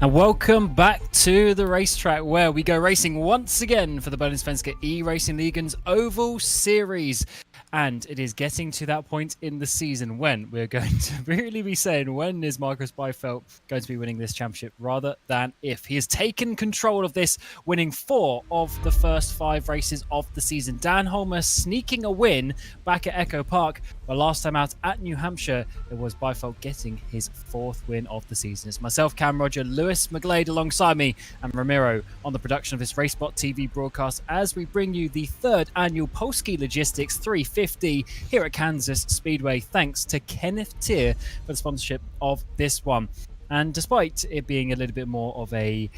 And welcome back to the racetrack where we go racing once again for the Bohlin Svenska Eracingligan's Oval Series. And it is getting to that point in the season when we're going to really be saying, when is Marcus Byfeld going to be winning this championship rather than if. He has taken control of this, winning 4 of the first 5 races of the season. Dan Holmer sneaking a win back at Echo Park, but last time out at New Hampshire, it was Byfeld getting his 4th win of the season. It's myself, Cam Roger, Lewis McGlade alongside me, and Ramiro on the production of this RaceSpotTV broadcast as we bring you the 3rd annual Polski Logistics 350 here at Kansas Speedway, thanks to Kenneth Tier for the sponsorship of this one. And despite it being a little bit more of a,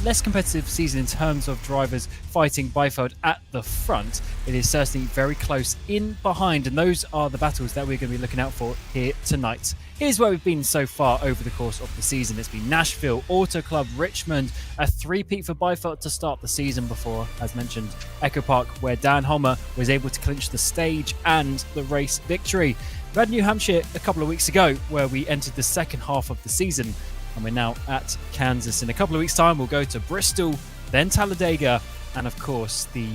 less competitive season in terms of drivers fighting Byfeld at the front, it is certainly very close in behind. And those are the battles that we're going to be looking out for here tonight. Here's where we've been so far over the course of the season. It's been Nashville, Auto Club, Richmond, a 3-peat for Byfeld to start the season before, as mentioned, Echo Park, where Dan Holmer was able to clinch the stage and the race victory. We had New Hampshire a couple of weeks ago where we entered the second half of the season, and we're now at Kansas. In a couple of weeks' time, we'll go to Bristol, then Talladega, and of course the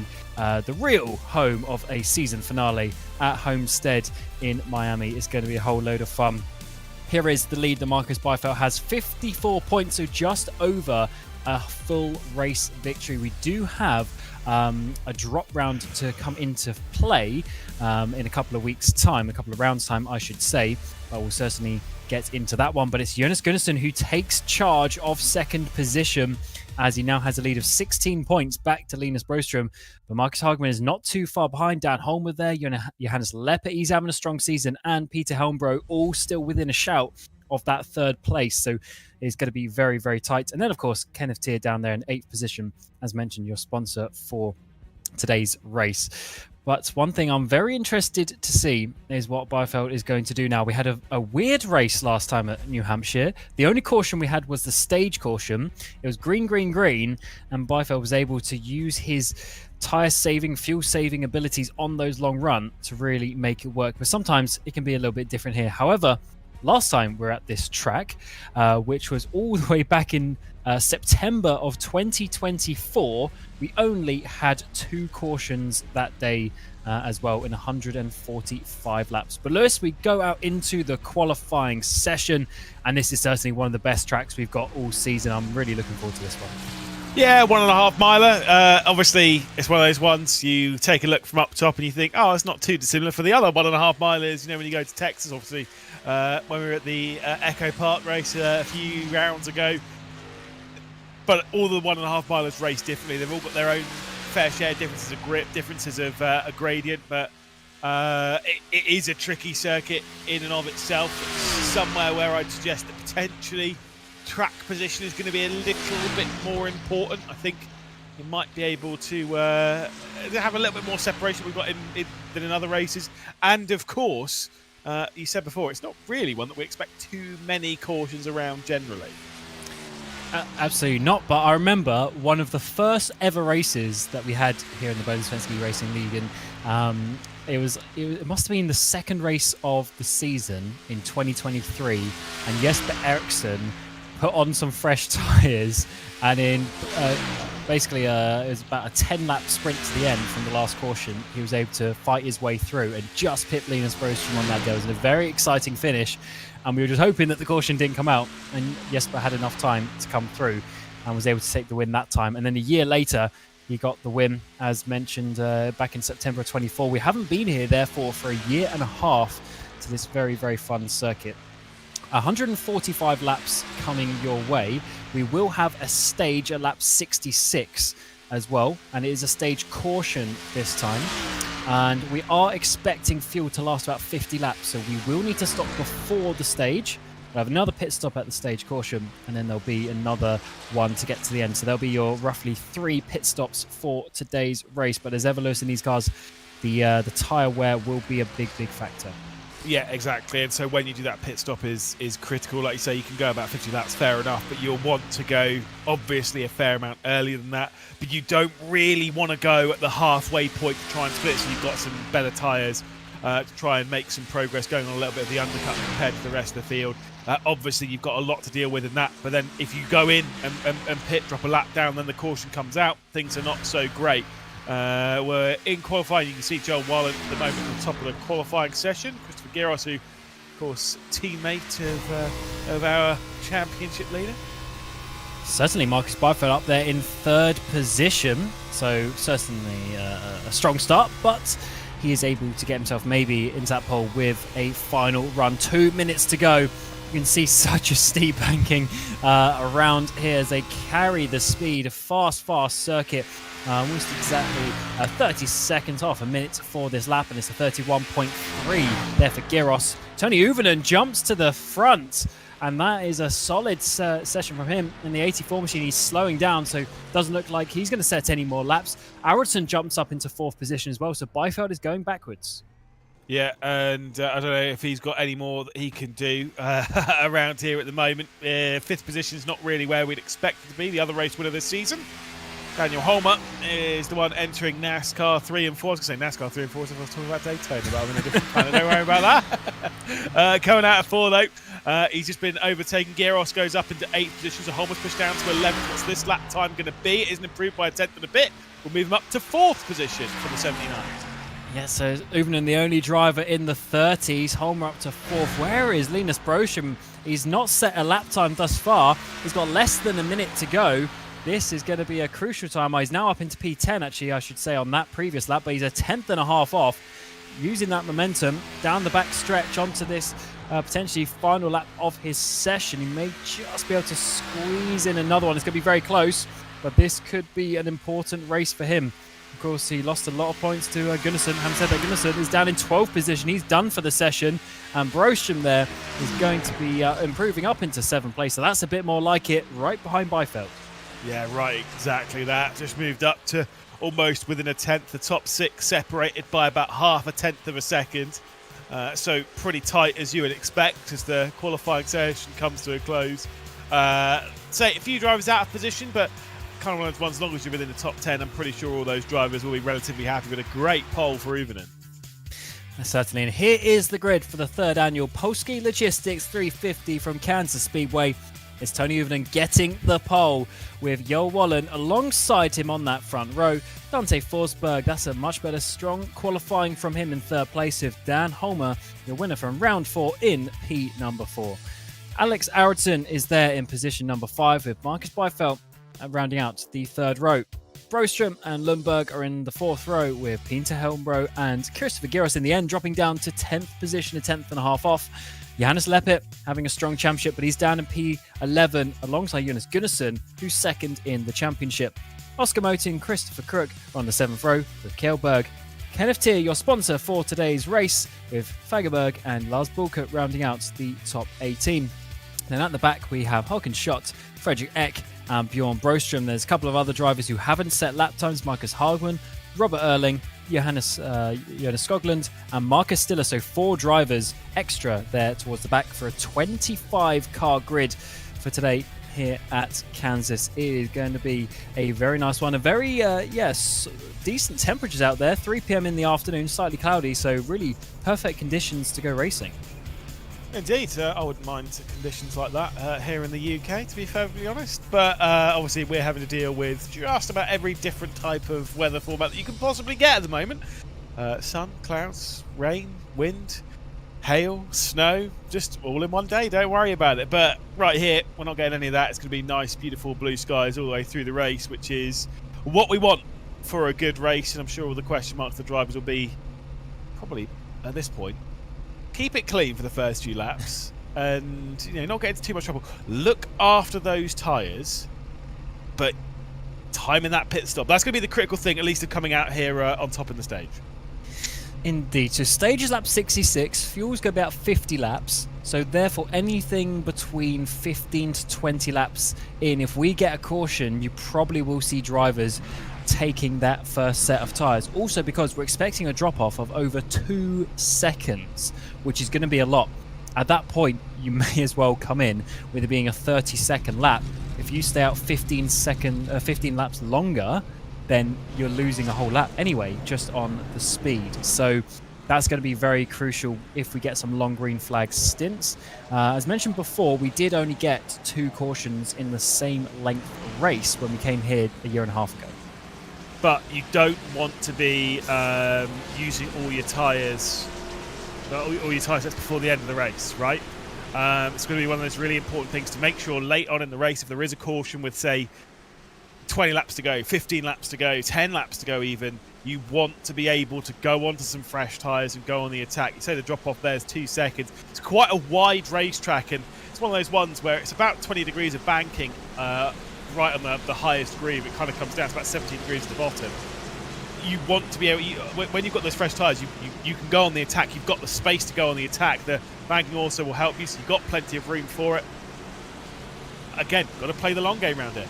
real home of a season finale at Homestead in Miami. It's going to be a whole load of fun. Here is the lead that Marcus Byfeld has, 54 points, so just over a full race victory. We do have a drop round to come into play in a couple of weeks' time, a couple of rounds' time, I should say. But we'll certainly get into that one. But it's Jonas Gunnarsson who takes charge of second position, as he now has a lead of 16 points back to Linus Broström. But Marcus Hagman is not too far behind. Dan Holmer there, Johannes Lepper, he's having a strong season, and Peter Helmbro all still within a shout of that 3rd place. So it's going to be very, very tight. And then, of course, Kenneth Tier down there in 8th position, as mentioned, your sponsor for today's race. But one thing I'm very interested to see is what Byfeld is going to do now. We had a weird race last time at New Hampshire. The only caution we had was the stage caution. It was green, green, green, and Byfeld was able to use his tyre-saving, fuel-saving abilities on those long run to really make it work. But sometimes it can be a little bit different here. However, last time we were at this track, which was all the way back in September of 2024, we only had 2 cautions that day as well in 145 laps. But Lewis, we go out into the qualifying session, and this is certainly one of the best tracks we've got all season. I'm really looking forward to this one. Yeah, 1.5 miler. Obviously, it's one of those ones you take a look from up top and you think, oh, it's not too dissimilar for the other 1.5 milers. You know, when you go to Texas, obviously, when we were at the Echo Park race a few rounds ago. But all the 1.5 milers race differently. They've all got their own fair share differences of grip, differences of a gradient, but it is a tricky circuit in and of itself. It's somewhere where I'd suggest that potentially track position is going to be a little bit more important. I think you might be able to have a little bit more separation we've got than in other races. And of course, you said before, it's not really one that we expect too many cautions around generally. Absolutely not, but I remember one of the first ever races that we had here in the Bohlin Svenska Racing League, and it must have been the 2nd race of the season in 2023, and Jesper Eriksson put on some fresh tyres, and in basically it was about a 10-lap sprint to the end from the last caution. He was able to fight his way through and just pit Linus Broström on that day. It was a very exciting finish, and we were just hoping that the caution didn't come out, and Jesper had enough time to come through and was able to take the win that time. And then a year later, he got the win, as mentioned, back in September of 24. We haven't been here, therefore, for a year and a half to this very, very fun circuit. 145 laps coming your way. We will have a stage at lap 66 as well, and it is a stage caution this time. And we are expecting fuel to last about 50 laps, so we will need to stop before the stage. We'll have another pit stop at the stage caution, and then there'll be another one to get to the end. So there'll be your roughly 3 pit stops for today's race. But as ever, Lewis, in these cars, the tyre wear will be a big, big factor. Yeah, exactly. And so when you do that pit stop is critical. Like you say, you can go about 50 laps, fair enough, but you'll want to go obviously a fair amount earlier than that. But you don't really want to go at the halfway point to try and split, so you've got some better tyres to try and make some progress, going on a little bit of the undercut compared to the rest of the field. Obviously, you've got a lot to deal with in that, but then if you go in and pit, drop a lap down, then the caution comes out, things are not so great. We're in qualifying. You can see Joel Wallen at the moment at the top of the qualifying session. Christopher Giros, who, of course, teammate of our championship leader. Certainly Marcus Byford up there in third position, so certainly a strong start, but he is able to get himself maybe into that pole with a final run. 2 minutes to go. You can see such a steep banking around here as they carry the speed. A fast circuit. Almost exactly 30 seconds off a minute for this lap, and it's a 31.3 there for Giros. Tony Uvenen jumps to the front, and that is a solid session from him. In the 84 machine, he's slowing down, so doesn't look like he's going to set any more laps. Aracingligan jumps up into fourth position as well, so Byfeld is going backwards. Yeah, and I don't know if he's got any more that he can do around here at the moment. Fifth position is not really where we'd expect it to be. The other race winner this season, Daniel Holmer, is the one entering NASCAR 3 and 4. I was going to say NASCAR 3 and 4 if I was talking about Daytona, but I'm in a different planet. Don't worry about that. Coming out of 4, though, he's just been overtaken. Giros goes up into 8th position, so Holmer's pushed down to 11th. What's this lap time going to be? It isn't improved by a 10th and a bit. We'll move him up to 4th position for the 79. Yeah, so Uvenen, the only driver in the 30s. Holmer up to 4th. Where is Linus Brosham? He's not set a lap time thus far. He's got less than a minute to go. This is going to be a crucial time. He's now up into P10, actually, I should say, on that previous lap, but he's a 10th and a half off. Using that momentum down the back stretch onto this potentially final lap of his session. He may just be able to squeeze in another one. It's going to be very close, but this could be an important race for him. Of course, he lost a lot of points to Gunnarsson. Having said that, Gunnarsson is down in 12th position. He's done for the session. And Broström there is going to be improving up into 7th place. So that's a bit more like it, right behind Byfeld. Yeah, right, exactly that. Just moved up to almost within a 10th. The top 6 separated by about half a 10th of a second. So pretty tight, as you would expect, as the qualifying session comes to a close. Say a few drivers out of position, but kind of one of those ones, as long as you're within the top 10, I'm pretty sure all those drivers will be relatively happy with a great pole for Uvenen. Certainly, and here is the grid for the 3rd annual Polski Logistics 350 from Kansas Speedway. It's Tony Uvenen getting the pole with Joel Wallen alongside him on that front row. Dante Forsberg, that's a much better strong qualifying from him in 3rd place, with Dan Holmer, the winner from round 4 in P number 4. Alex Aracingligan is there in position number 5 with Marcus Byfeld rounding out the 3rd row. Broström and Lundberg are in the 4th row with Peter Helmbro and Christopher Giros in the end dropping down to 10th position, a 10th and a half off. Johannes Leppert having a strong championship, but he's down in P11 alongside Jonas Gunnarsson, who's 2nd in the championship. Oscar Motin and Christopher Crook are on the 7th row with Kjellberg. Kenneth Tier, your sponsor for today's race, with Fagerberg and Lars Bulkert rounding out the top 18. Then at the back we have Håkan Schott, Fredrik Eck and Bjorn Broström. There's a couple of other drivers who haven't set lap times: Marcus Hagman, Robert Erling, Jonas Skoglund and Marcus Stiller. So 4 drivers extra there towards the back for a 25-car grid for today here at Kansas. It is going to be a very nice one. A very, decent temperatures out there. 3 p.m. in the afternoon, slightly cloudy, so really perfect conditions to go racing. Indeed, I wouldn't mind conditions like that here in the UK, to be perfectly honest. But obviously we're having to deal with just about every different type of weather format that you can possibly get at the moment. Sun, clouds, rain, wind, hail, snow, just all in one day. Don't worry about it. But right here, we're not getting any of that. It's going to be nice, beautiful blue skies all the way through the race, which is what we want for a good race. And I'm sure all the question marks the drivers will be probably at this point. Keep it clean for the first few laps and not get into too much trouble. Look after those tyres, but timing that pit stop. That's going to be the critical thing, at least of coming out here on top in the stage. Indeed. So stage is lap 66. Fuel's go about 50 laps. So therefore anything between 15 to 20 laps in, if we get a caution, you probably will see drivers taking that first set of tyres. Also because we're expecting a drop-off of over 2 seconds, which is going to be a lot. At that point, you may as well come in with it being a 30-second lap. If you stay out 15 laps longer, then you're losing a whole lap anyway, just on the speed. So That's going to be very crucial if we get some long green flag stints. As mentioned before, we did only get 2 cautions in the same length race when we came here a year and a half ago. But you don't want to be using all your tyres, all your tyre sets before the end of the race, right? It's going to be one of those really important things to make sure late on in the race, if there is a caution with, say, 20 laps to go, 15 laps to go, 10 laps to go even, you want to be able to go onto some fresh tyres and go on the attack. You say the drop-off there is 2 seconds. It's quite a wide racetrack, and it's one of those ones where it's about 20 degrees of banking right on the highest groove. It kind of comes down to about 17 degrees at the bottom. You want to be able, when you've got those fresh tyres, you can go on the attack. You've got the space to go on the attack. The banking also will help you, so you've got plenty of room for it. Again, got to play the long game around it.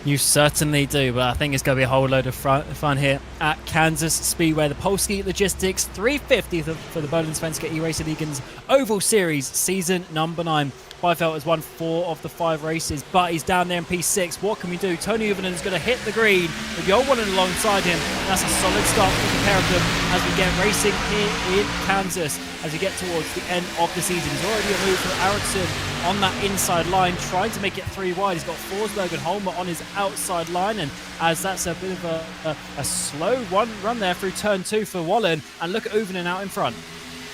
You certainly do, but I think it's going to be a whole load of fun here at Kansas Speedway. The Polski Logistics 350 for the Bohlin Svenska Eracingligan's Oval Series, season number 9. Byfeld has won 4 of the 5 races, but he's down there in P6. What can we do? Tony Uvinen is going to hit the green with the old one alongside him. That's a solid start for the pair of them as we get racing here in Kansas as we get towards the end of the season. There's already a move from Eracingligan on that inside line, trying to make it 3 wide. He's got Forsberg and Holmer on his outside line, and as that's a bit of a slow run there through turn 2 for Bohlin, and look at Uvinen out in front.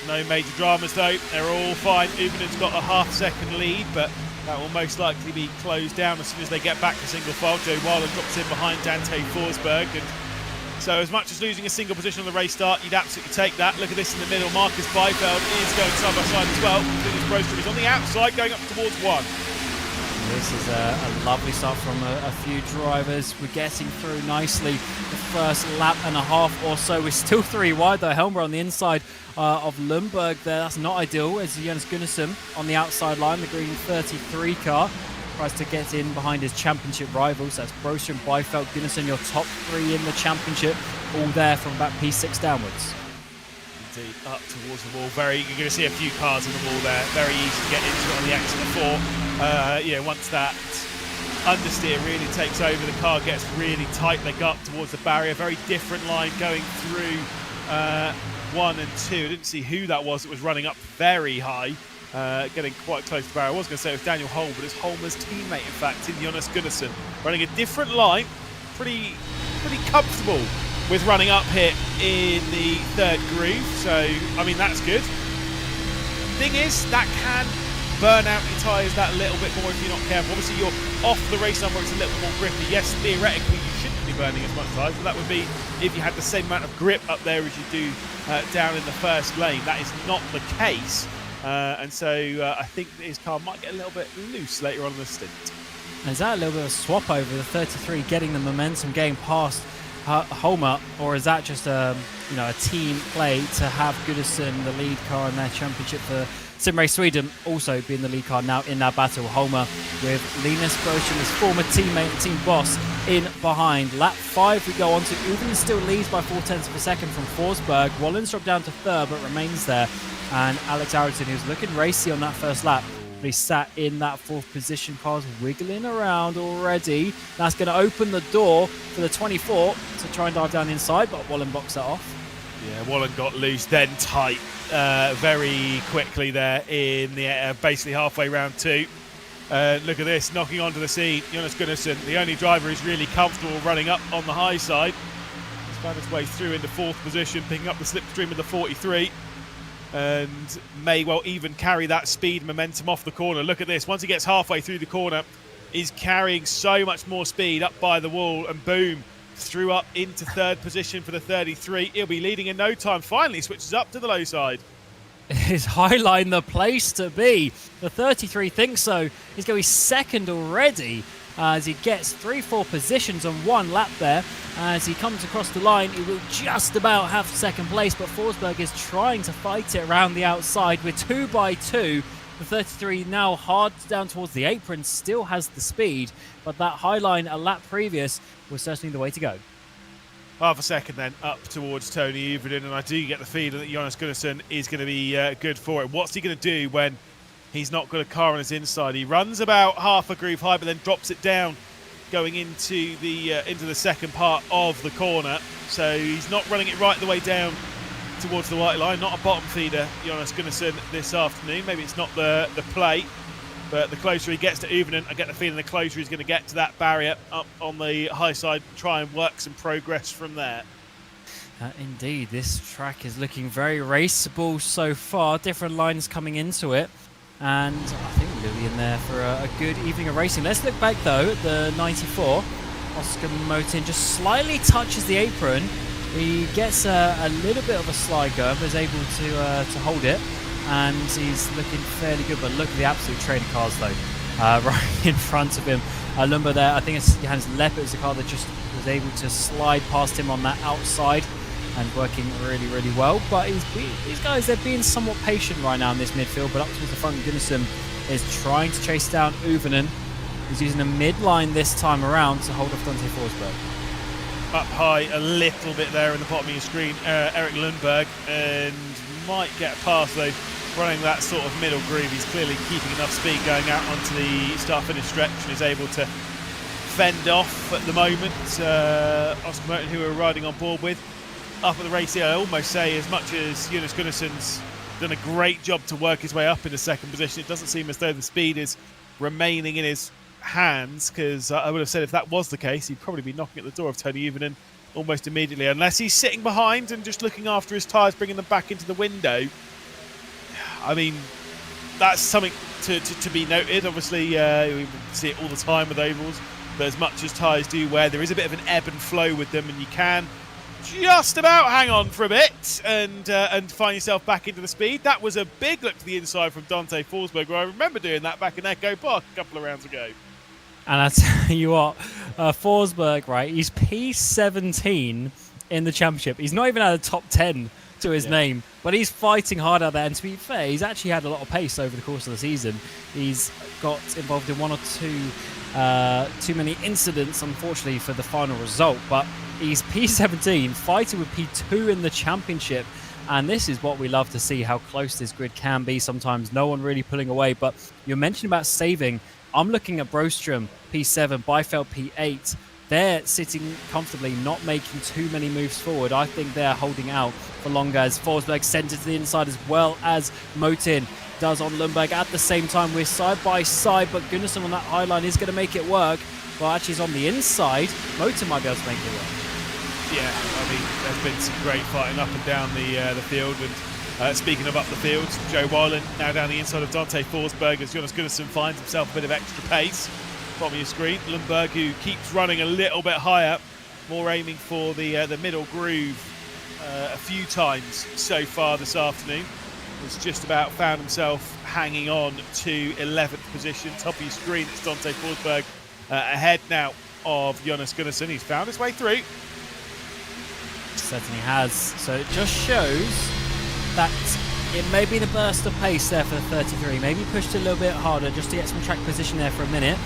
No major dramas though, they're all fine. Uvenen's got a half-second lead, but that will most likely be closed down as soon as they get back to single file. Joe Bohlin drops in behind Dante Forsberg, and so as much as losing a single position on the race start, you'd absolutely take that. Look at this in the middle. Marcus Byfeld is going side by side as well. Dennis Broström is on the outside, going up towards 1. This is a lovely start from a few drivers. We're getting through nicely the first lap and a half or so. We're still 3 wide though. Helmer on the inside of Lundberg there. That's not ideal as Jonas Gunnarsson on the outside line, the green 33 car. Tries to get in behind his championship rivals. That's Broström, Byfeld, Gunnarsson, your top 3 in the championship. All there from about P6 downwards. Indeed, up towards the wall. You're going to see a few cars on the wall there. Very easy to get into it on the exit of 4. Once that understeer really takes over, the car gets really tight. They go up towards the barrier. Very different line going through 1 and 2. I didn't see who that was. It was running up very high, getting quite close to the barrier. I was going to say it was Daniel Holm, but it's Holmer's teammate, in fact, in Jonas Gunnarsson, running a different line. Pretty comfortable with running up here in the 3rd groove. So, I mean, that's good. Thing is, that can burn out your tyres that little bit more if you're not careful. Obviously, you're off the race number, it's a little bit more grippy. Yes, theoretically, you shouldn't be burning as much tyres, but that would be if you had the same amount of grip up there as you do down in the first lane. That is not the case. And so I think his car might get a little bit loose later on in the stint. Is that a little bit of a swap over the 33 getting the momentum game past Holmer, or is that just a team play to have Goodison, the lead car in their championship for Sim Race Sweden, also being the lead car now in that battle? Holmer with Linus Broström, his former teammate and team boss, in behind. Lap 5 we go on to. Uvinen still leads by 0.4 of a second from Forsberg. Wallen's dropped down to 3rd but remains there, and Alex Araton, who's looking racy on that first lap, but he sat in that 4th position. Car's wiggling around already. That's going to open the door for the 24 to try and dive down inside, but Wallen boxed that off. Yeah, Wallen got loose, then tight very quickly there in the basically halfway round 2. Look at this, knocking onto the scene. Jonas Gunnarsson, the only driver who's really comfortable running up on the high side. He's found his way through into 4th position, picking up the slipstream of the 43. And may well even carry that speed momentum off the corner. Look at this, once he gets halfway through the corner, he's carrying so much more speed up by the wall, and boom, through up into 3rd position for the 33. He'll be leading in no time. Finally switches up to the low side. Is Highline the place to be? The 33 thinks so. He's going to be 2nd already as he gets 3-4 positions on 1 lap there. As he comes across the line, he will just about have 2nd place, but Forsberg is trying to fight it around the outside with 2 by 2. The 33 now hard down towards the apron, still has the speed, but that high line a lap previous was certainly the way to go. Half a second then up towards Tony Uvinen, and I do get the feeling that Jonas Gunnarsson is going to be good for it. What's he going to do when he's not got a car on his inside? He runs about half a groove high, but then drops it down going into the second part of the corner. So he's not running it right the way down towards the white line. Not a bottom feeder, Jonas Gunnarsson, this afternoon. Maybe it's not the plate, but the closer he gets to Uvenen, I get the feeling the closer he's going to get to that barrier up on the high side, try and work some progress from there. Indeed, this track is looking very raceable so far. Different lines coming into it. And I think we're going to be in there for a good evening of racing. Let's look back, though, at the 94. Oscar Motin just slightly touches the apron. He gets a little bit of a slide going, but is able to hold it. And he's looking fairly good. But look at the absolute train of cars, though, right in front of him. Lumber there, I think it's Johannes Leppert is the car that just was able to slide past him on that outside. And working really, really well. But these guys, they're being somewhat patient right now in this midfield. But up towards the front, Gunnarsson is trying to chase down Uvenen. He's using a midline this time around to hold off Dante Forsberg. Up high a little bit there in the bottom of your screen, Eric Lundberg, and might get past though, running that sort of middle groove. He's clearly keeping enough speed going out onto the start-finish stretch and is able to fend off at the moment. Oscar Merton, who we're riding on board with. Up at the race here, I almost say, as much as Jonas Gunnarsson's done a great job to work his way up into second position, it doesn't seem as though the speed is remaining in his hands, because I would have said if that was the case, he'd probably be knocking at the door of Tony Uvenen almost immediately, unless he's sitting behind and just looking after his tyres, bringing them back into the window. I mean, that's something to be noted. Obviously, we see it all the time with ovals, but as much as tyres do wear, there is a bit of an ebb and flow with them, and you can just about hang on for a bit and find yourself back into the speed. That was a big look to the inside from Dante Forsberg. I remember doing that back in Echo Park a couple of rounds ago. And I tell you what, Forsberg, right, he's P17 in the championship. He's not even had a top 10 to his name, but he's fighting hard out there. And to be fair, he's actually had a lot of pace over the course of the season. He's got involved in one or two too many incidents, unfortunately, for the final result. But he's P17, fighting with P2 in the championship. And this is what we love to see, how close this grid can be. Sometimes no one really pulling away. But you're mentioning about saving. I'm looking at Broström, P7, Byfeld, P8. They're sitting comfortably, not making too many moves forward. I think they're holding out for longer as Forsberg sends it to the inside, as well as Motin does on Lundberg. At the same time, we're side by side, but Gunnarsson on that high line is going to make it work. Well, actually, he's on the inside. Motin might be able to make it work. Yeah, I mean, there's been some great fighting up and down the field. And speaking of up the field, Joe Bohlin now down the inside of Dante Forsberg as Jonas Gunnarsson finds himself a bit of extra pace. Bottom of your screen, Lundberg, who keeps running a little bit higher, more aiming for the middle groove a few times so far this afternoon. Has just about found himself hanging on to 11th position. Top of your screen, it's Dante Forsberg ahead now of Jonas Gunnarsson. He's found his way through. Certainly has. So it just shows that it may be the burst of pace there for the 33. Maybe pushed a little bit harder just to get some track position there for a minute.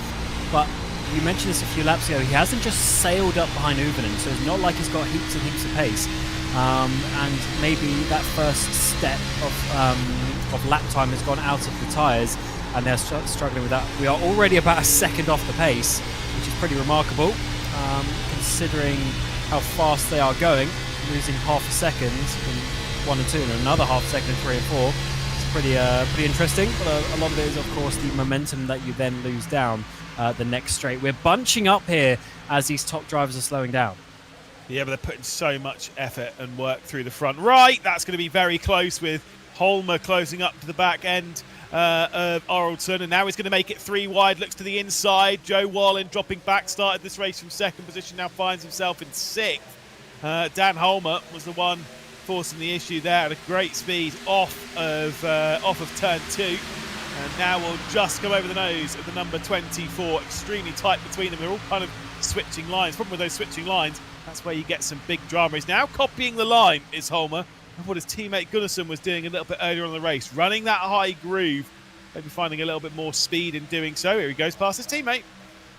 But you mentioned this a few laps ago. He hasn't just sailed up behind Uvenen, so it's not like he's got heaps and heaps of pace. And maybe that first step of lap time has gone out of the tyres, and they're struggling with that. We are already about a second off the pace, which is pretty remarkable, considering how fast they are going, losing half a second from 1 and 2, and another half a second in 3 and 4. It's pretty interesting. But a lot of it is, of course, the momentum that you then lose down the next straight. We're bunching up here as these top drivers are slowing down. Yeah, but they're putting so much effort and work through the front. Right, that's going to be very close with Holmer closing up to the back end of Aroldsson, and now he's going to make it 3 wide, looks to the inside. Joe Bohlin dropping back, started this race from second position, now finds himself in 6th. Dan Holmer was the one forcing the issue there at a great speed off of turn 2. And now we'll just go over the nose of the number 24. Extremely tight between them. They're all kind of switching lines. Problem with those switching lines, that's where you get some big drama. He's now copying the line, is Holmer, of what his teammate Gunnarsson was doing a little bit earlier on in the race. Running that high groove, maybe finding a little bit more speed in doing so. Here he goes past his teammate.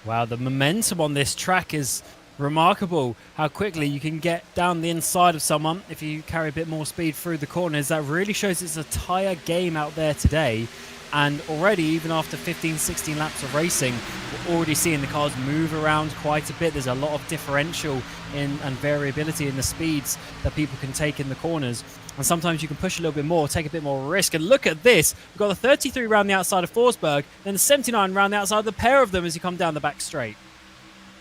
Wow, the momentum on this track is remarkable. How quickly you can get down the inside of someone if you carry a bit more speed through the corners. That really shows it's a tyre game out there today. And already, even after 15, 16 laps of racing, we're already seeing the cars move around quite a bit. There's a lot of differential and variability in the speeds that people can take in the corners. And sometimes you can push a little bit more, take a bit more risk. And look at this. We've got the 33 round the outside of Forsberg, then the 79 round the outside of the pair of them as you come down the back straight.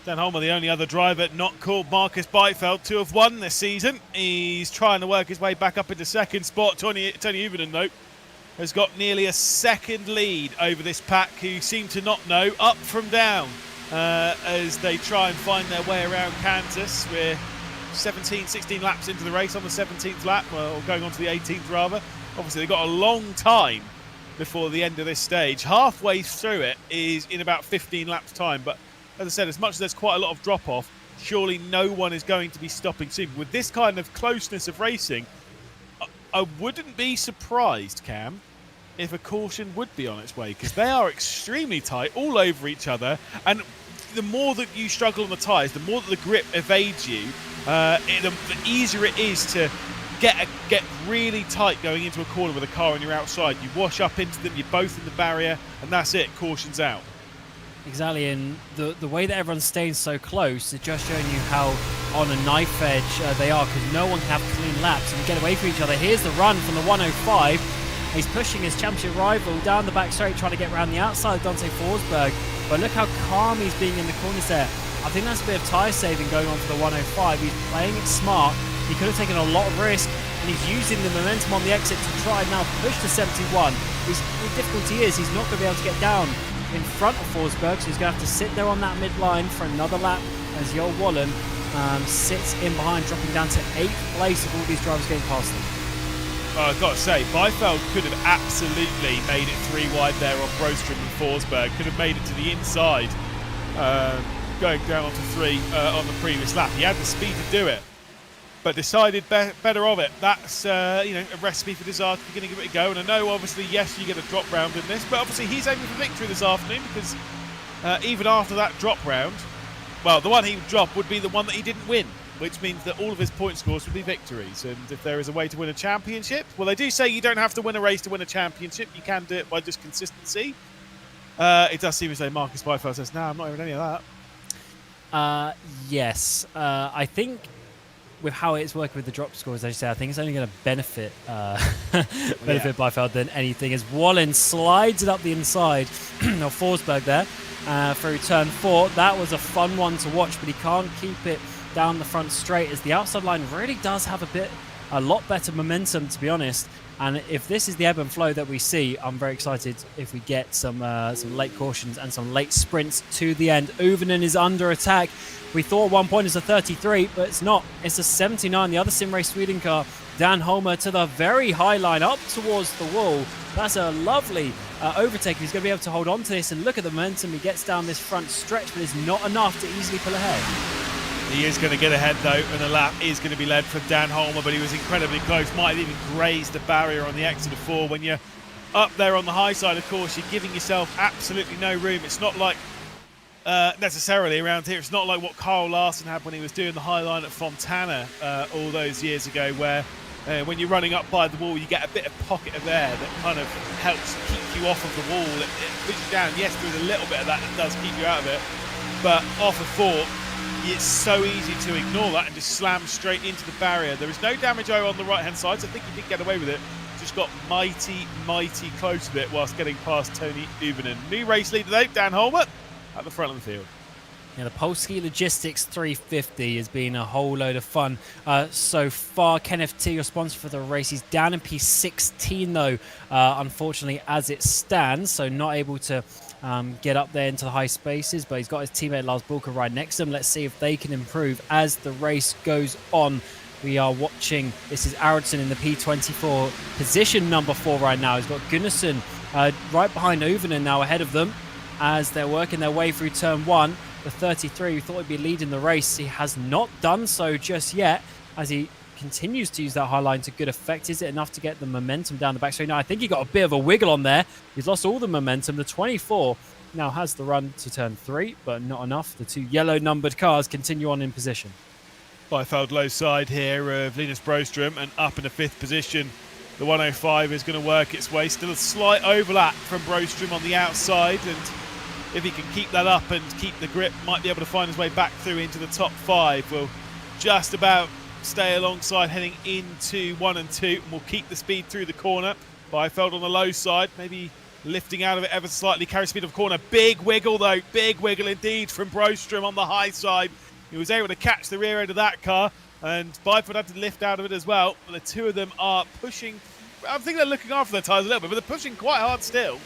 Dan Holmer, the only other driver not called Marcus Beitfeld to have won this season. He's trying to work his way back up into second spot. Tony Uvenen, though, has got nearly a second lead over this pack, who seem to not know up from down as they try and find their way around Kansas. We're 17, 16 laps into the race, on the 17th lap, or going on to the 18th rather. Obviously, they've got a long time before the end of this stage. Halfway through it is in about 15 laps time, but as I said, as much as there's quite a lot of drop-off, surely no one is going to be stopping soon. With this kind of closeness of racing, I wouldn't be surprised, Cam, if a caution would be on its way, because they are extremely tight, all over each other, and the more that you struggle on the tyres, the more that the grip evades you, the easier it is to get really tight going into a corner with a car on your outside. You wash up into them, you're both in the barrier, and that's it, caution's out. Exactly, and the way that everyone's staying so close is just showing you how on a knife edge they are, because no one can have clean laps and get away from each other. Here's the run from the 105. He's pushing his championship rival down the back straight, trying to get around the outside of Dante Forsberg. But look how calm he's being in the corners there. I think that's a bit of tyre saving going on for the 105. He's playing it smart. He could have taken a lot of risk, and he's using the momentum on the exit to try and now push to 71. The difficulty is he's not going to be able to get down in front of Forsberg, so he's going to have to sit there on that midline for another lap as Joel Bohlin sits in behind, dropping down to 8th place of all these drivers getting past them. I've got to say, Beitfeld could have absolutely made it 3 wide there on Broström and Forsberg, could have made it to the inside, going down onto 3 on the previous lap. He had the speed to do it, but decided better of it. That's a recipe for disaster. You're going to give it a go. And I know, obviously, yes, you get a drop round in this, but obviously he's aiming for victory this afternoon, because even after that drop round, well, the one he would drop would be the one that he didn't win, which means that all of his point scores would be victories. And if there is a way to win a championship, well, they do say you don't have to win a race to win a championship. You can do it by just consistency. It does seem as though Marcus Beitfeld says, no, I'm not having any of that. Yes. I think with how it's working with the drop scores, as you say, I think it's only going to benefit Beitfeld than anything, as Bohlin slides it up the inside of Forsberg there through turn 4. That was a fun one to watch, but he can't keep it down the front straight, as the outside line really does have a lot better momentum, to be honest. And if this is the ebb and flow that we see, I'm very excited if we get some late cautions and some late sprints to the end. Uvenen is under attack. We thought at one point it's a 33, but it's not. It's a 79. The other Sim Race Sweden car, Dan Holmer, to the very high line, up towards the wall. That's a lovely overtake. He's going to be able to hold on to this, and look at the momentum he gets down this front stretch, but it's not enough to easily pull ahead. He is going to get ahead, though, and the lap is going to be led from Dan Holmer, but he was incredibly close. Might have even grazed the barrier on the exit of 4. When you're up there on the high side, of course, you're giving yourself absolutely no room. It's not like, necessarily around here, it's not like what Carl Larson had when he was doing the high line at Fontana all those years ago, where when you're running up by the wall, you get a bit of pocket of air that kind of helps keep you off of the wall. It pushes you down. Yes, there's a little bit of that does keep you out of it, but off of 4, it's so easy to ignore that and just slam straight into the barrier. There is no damage on the right-hand side, so I think he did get away with it. Just got mighty close with it whilst getting past Tony Uvenen. New race leader, though, Dan Holmer, at the front of the field. Yeah, the Polski Logistics 350 has been a whole load of fun so far. Kenneth T, your sponsor for the race, he's down in P16 though, unfortunately, as it stands, so not able to get up there into the high spaces, but he's got his teammate Lars Bulker right next to him. Let's see if they can improve as the race goes on. We are watching, this is Aracingligan in the P24, position number 4 right now. He's got Gunnarsson right behind Uvenen now, ahead of them as they're working their way through turn 1. The 33, we thought he'd be leading the race. He has not done so just yet, as he continues to use that high line to good effect. Is it enough to get the momentum down the back straight? Now, I think he got a bit of a wiggle on there. He's lost all the momentum. The 24 now has the run to turn 3, but not enough. The 2 yellow numbered cars continue on in position. Beitfeld low side here of Linus Broström, and up in the 5th position The 105 is going to work its way. Still a slight overlap from Broström on the outside, and if he can keep that up and keep the grip, might be able to find his way back through into the top 5. We'll just about stay alongside heading into 1 and 2, and we'll keep the speed through the corner. Byfeld on the low side, maybe lifting out of it ever so slightly, carry speed of the corner. Big wiggle though, big wiggle indeed from Broström on the high side. He was able to catch the rear end of that car, and Byford had to lift out of it as well. But the two of them are pushing. I think they're looking after their tyres a little bit, but they're pushing quite hard still.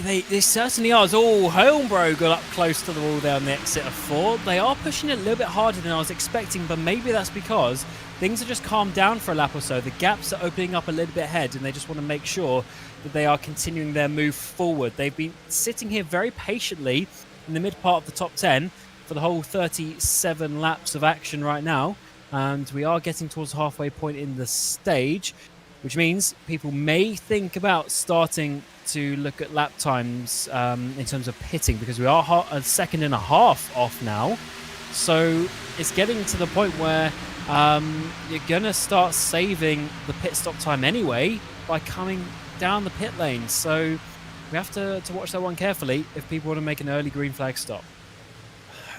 They certainly are. Oh, Holmbro got up close to the wall there on the exit of 4. They are pushing it a little bit harder than I was expecting, but maybe that's because things are just calmed down for a lap or so. The gaps are opening up a little bit ahead, and they just want to make sure that they are continuing their move forward. They've been sitting here very patiently in the mid part of the top 10 for the whole 37 laps of action right now, and we are getting towards the halfway point in the stage, which means people may think about starting to look at lap times in terms of pitting, because we are a second and a half off now. So it's getting to the point where you're going to start saving the pit stop time anyway by coming down the pit lane. So we have to watch that one carefully if people want to make an early green flag stop.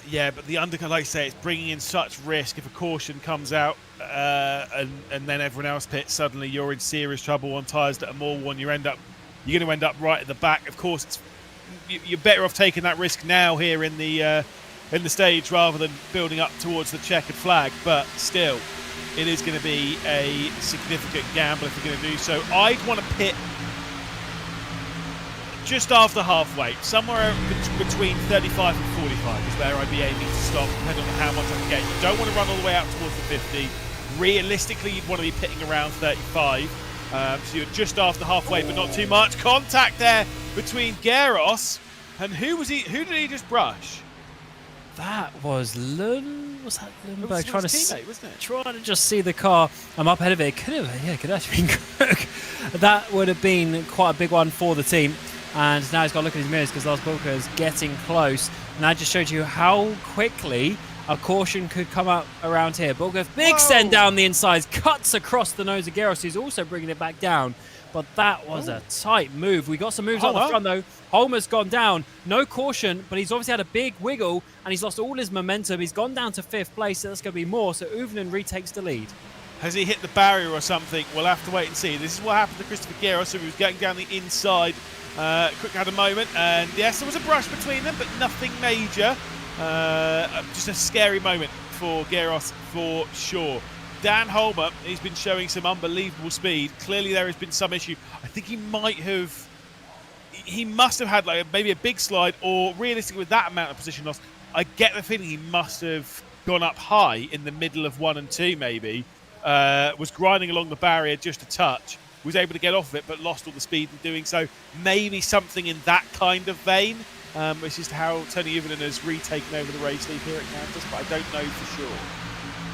Yeah, but the undercut, like I say, it's bringing in such risk. If a caution comes out and then everyone else pits, suddenly you're in serious trouble on tyres that are more worn. You're going to end up right at the back. Of course, you're better off taking that risk now here in the stage rather than building up towards the checkered flag. But still, it is going to be a significant gamble if you're going to do so. I'd want to pit just after halfway, somewhere between 35 and 45 is where I'd be aiming to stop, depending on how much I can get. You don't want to run all the way out towards the 50. Realistically, you'd want to be pitting around 35. So you're just after halfway, but not too much. Contact there between Geros and who did he just brush? That was Lund. Was that Lundberg trying to just see the car? I'm up ahead of it. Could actually been Cook. That would have been quite a big one for the team. And now he's got to look at his mirrors because Lars Bulka is getting close. And I just showed you how quickly a caution could come up around here. Bulka, big send down the inside, cuts across the nose of Geros, who's also bringing it back down. But that was a tight move. We got some moves on the front, though. Holmer's gone down. No caution, but he's obviously had a big wiggle, and he's lost all his momentum. He's gone down to 5th place, so that's going to be more. So Uvnen retakes the lead. Has he hit the barrier or something? We'll have to wait and see. This is what happened to Christopher Geros, so he was getting down the inside. Cook had a moment, and yes, there was a brush between them, but nothing major. Just a scary moment for Geros for sure. Dan Holmer, he's been showing some unbelievable speed. Clearly there has been some issue. I think he must have had like maybe a big slide, or realistically with that amount of position loss, I get the feeling he must have gone up high in the middle of 1 and 2 maybe. Was grinding along the barrier just a touch. Was able to get off of it, but lost all the speed in doing so. Maybe something in that kind of vein. It's just how Tony Uvinen has retaken over the race lead here at Kansas, but I don't know for sure.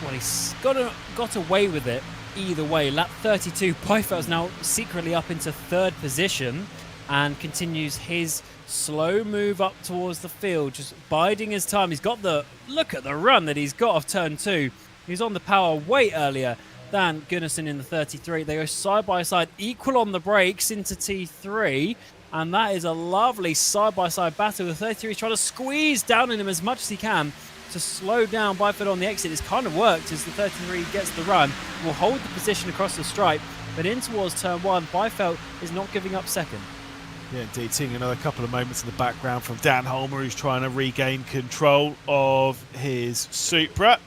Well, he's got away with it either way. Lap 32, Byfeld's now secretly up into 3rd position and continues his slow move up towards the field, just biding his time. He's got look at the run that he's got off turn 2. He's on the power way earlier than Gunnarsson in the 33. They go side by side, equal on the brakes into T3, and that is a lovely side-by-side battle. The 33 is trying to squeeze down on him as much as he can to slow down Byford on the exit. It's kind of worked as the 33 gets the run, will hold the position across the stripe, but in towards turn 1, Byfeld is not giving up second. Yeah, indeed, seeing another couple of moments in the background from Dan Holmer, who's trying to regain control of his Supra.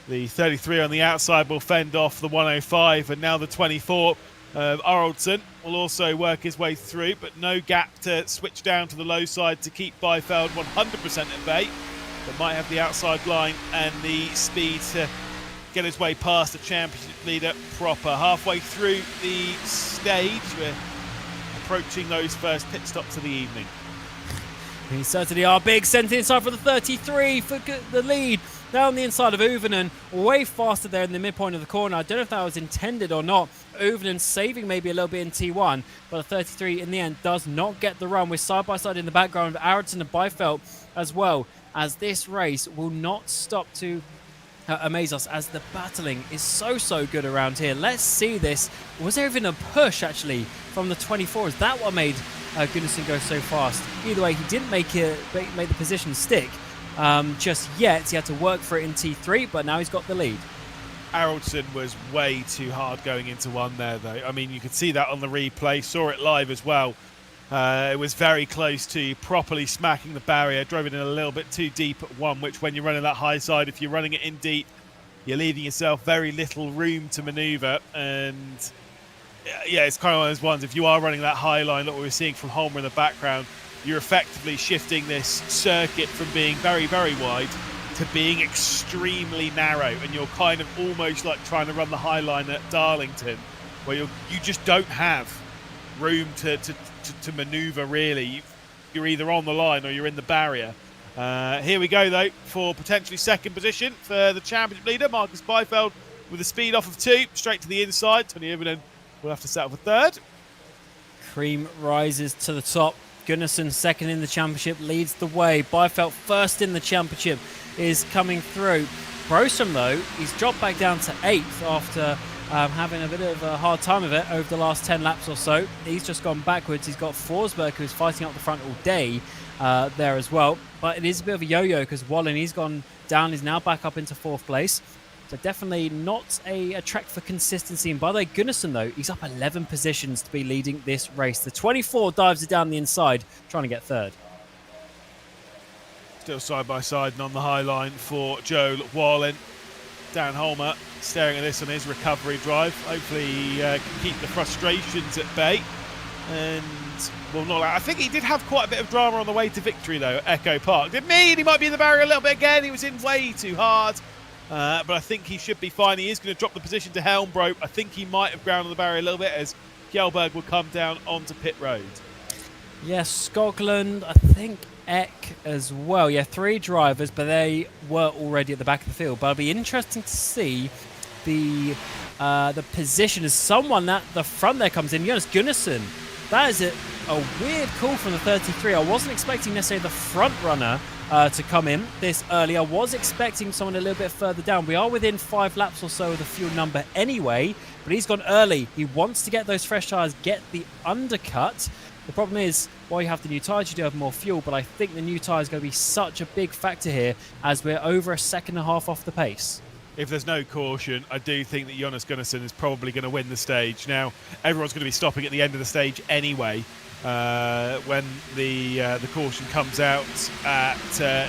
The 33 on the outside will fend off the 105, and now the 24, Aroldsson, will also work his way through, but no gap to switch down to the low side to keep Byfeld 100% at bay. But might have the outside line and the speed to get his way past the championship leader proper. Halfway through the stage, we're approaching those first pit stops of the evening. He certainly are. Big sent inside for the 33 for the lead. Down the inside of Uvinen, way faster there in the midpoint of the corner. I don't know if that was intended or not. Uvinen saving maybe a little bit in T1, but the 33 in the end does not get the run. We're side by side in the background of Aroldsson and Byfeld as well, as this race will not stop to amaze us, as the battling is so good around here. Let's see this. Was there even a push actually from the 24? Is that what made Gunnarsson go so fast? Either way, he didn't make the position stick just yet. He had to work for it in T3, but now he's got the lead. Haraldsson was way too hard going into one there, though. I mean, you could see that on the replay, saw it live as well. It was very close to properly smacking the barrier, drove it in a little bit too deep at one, which when you're running that high side, if you're running it in deep, you're leaving yourself very little room to manoeuvre. And yeah, it's kind of one of those ones, if you are running that high line, like we were seeing from Holmer in the background, you're effectively shifting this circuit from being very wide to being extremely narrow, and you're kind of almost like trying to run the high line at Darlington, where you just don't have room to manoeuvre really. You're either on the line or you're in the barrier. Here we go though for potentially second position for the championship leader, Marcus Byfeld, with a speed off of 2 straight to the inside. Tony Ivinen will have to settle for third. Cream rises to the top. Gunnarsson second in the championship, leads the way. Byfeld first in the championship is coming through. Broström though, he's dropped back down to 8th after having a bit of a hard time of it over the last 10 laps or so. He's just gone backwards. He's got Forsberg, who's fighting up the front all day there as well. But it is a bit of a yo-yo because Bohlin, he's gone down. He's now back up into 4th place. So definitely not a track for consistency. And by the way, Gunnarsson, though, he's up 11 positions to be leading this race. The 24 dives it down the inside, trying to get third. Still side by side and on the high line for Joel Bohlin. Dan Holmer staring at this on his recovery drive. Hopefully he can keep the frustrations at bay. And well, not. I think he did have quite a bit of drama on the way to victory though at Echo Park. Didn't mean he might be in the barrier a little bit again. He was in way too hard. But I think he should be fine. He is going to drop the position to Helmbro. I think he might have grounded the barrier a little bit as Kjellberg will come down onto pit road. Yes, Skoglund, I think Eck as well. Yeah, 3 drivers, but they were already at the back of the field. But it'll be interesting to see the position as someone at the front there comes in. Jonas Gunnarsson. That is a weird call from the 33. I wasn't expecting necessarily the front runner to come in this early. I was expecting someone a little bit further down. We are within 5 laps or so of the fuel number anyway, but he's gone early. He wants to get those fresh tyres, get the undercut. The problem is, while you have the new tyres, you do have more fuel, but I think the new tyre is going to be such a big factor here as we're over a second and a half off the pace. If there's no caution, I do think that Jonas Gunnarsson is probably going to win the stage. Now, everyone's going to be stopping at the end of the stage anyway when the caution comes out at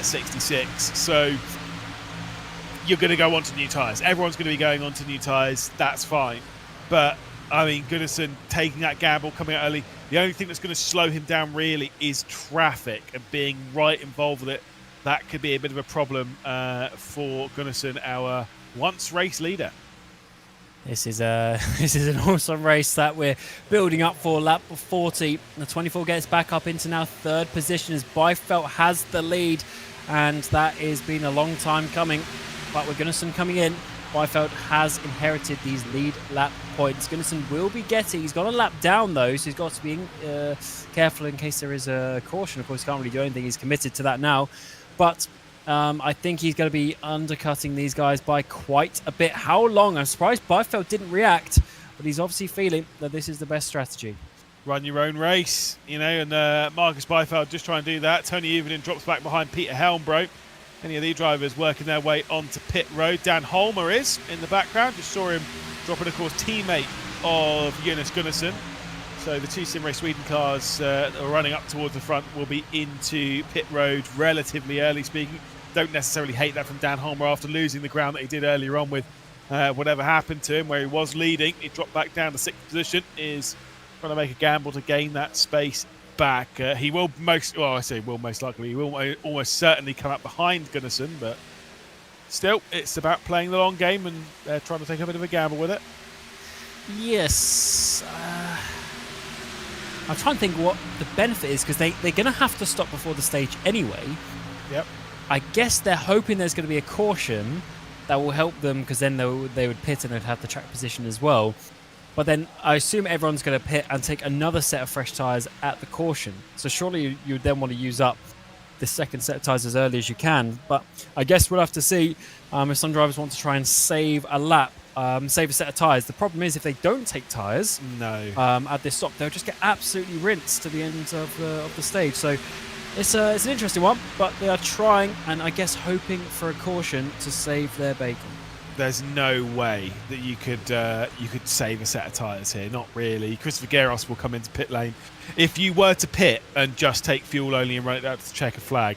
66. So you're going to go onto new tyres. Everyone's going to be going onto new tyres. That's fine. But, I mean, Gunnarsson taking that gamble, coming out early, the only thing that's going to slow him down really is traffic and being right involved with it. That could be a bit of a problem for Gunnarsson, our once race leader. This is an awesome race that we're building up for. Lap 40. The 24 gets back up into now 3rd position as Byfeld has the lead, and that has been a long time coming. But with Gunnarsson coming in, Byfeld has inherited these lead lap points. Gunnarsson will be getting, he's got a lap down though, so he's got to be careful in case there is a caution. Of course, he can't really do anything. He's committed to that now. But I think he's going to be undercutting these guys by quite a bit. How long? I'm surprised Byfeld didn't react, but he's obviously feeling that this is the best strategy. Run your own race, you know, and Marcus Byfeld just trying to do that. Tony Ivinen drops back behind Peter Helmbro. Any of the drivers working their way onto pit road. Dan Holmer is in the background. Just saw him dropping, of course, teammate of Jonas Gunnarsson. So the 2 Sim Race Sweden cars that are running up towards the front will be into pit road relatively early speaking. Don't necessarily hate that from Dan Holmer after losing the ground that he did earlier on with whatever happened to him where he was leading. He dropped back down to 6th position, is trying to make a gamble to gain that space back. He will most likely, he will almost certainly come up behind Gunnarsson, but still, it's about playing the long game and trying to take a bit of a gamble with it. Yes. I'm trying to think what the benefit is, because they're going to have to stop before the stage anyway. Yep. I guess they're hoping there's going to be a caution that will help them, because then they would pit and they'd have the track position as well. But then I assume everyone's going to pit and take another set of fresh tyres at the caution. So surely you would then want to use up this second set of tyres as early as you can. But I guess we'll have to see if some drivers want to try and save a lap, save a set of tyres. The problem is if they don't take tyres at this stop, they'll just get absolutely rinsed to the end of the stage. So it's an interesting one, but they are trying and I guess hoping for a caution to save their bacon. There's no way that you could save a set of tyres here. Not really. Christopher Geros will come into pit lane. If you were to pit and just take fuel only and run it out to check a flag,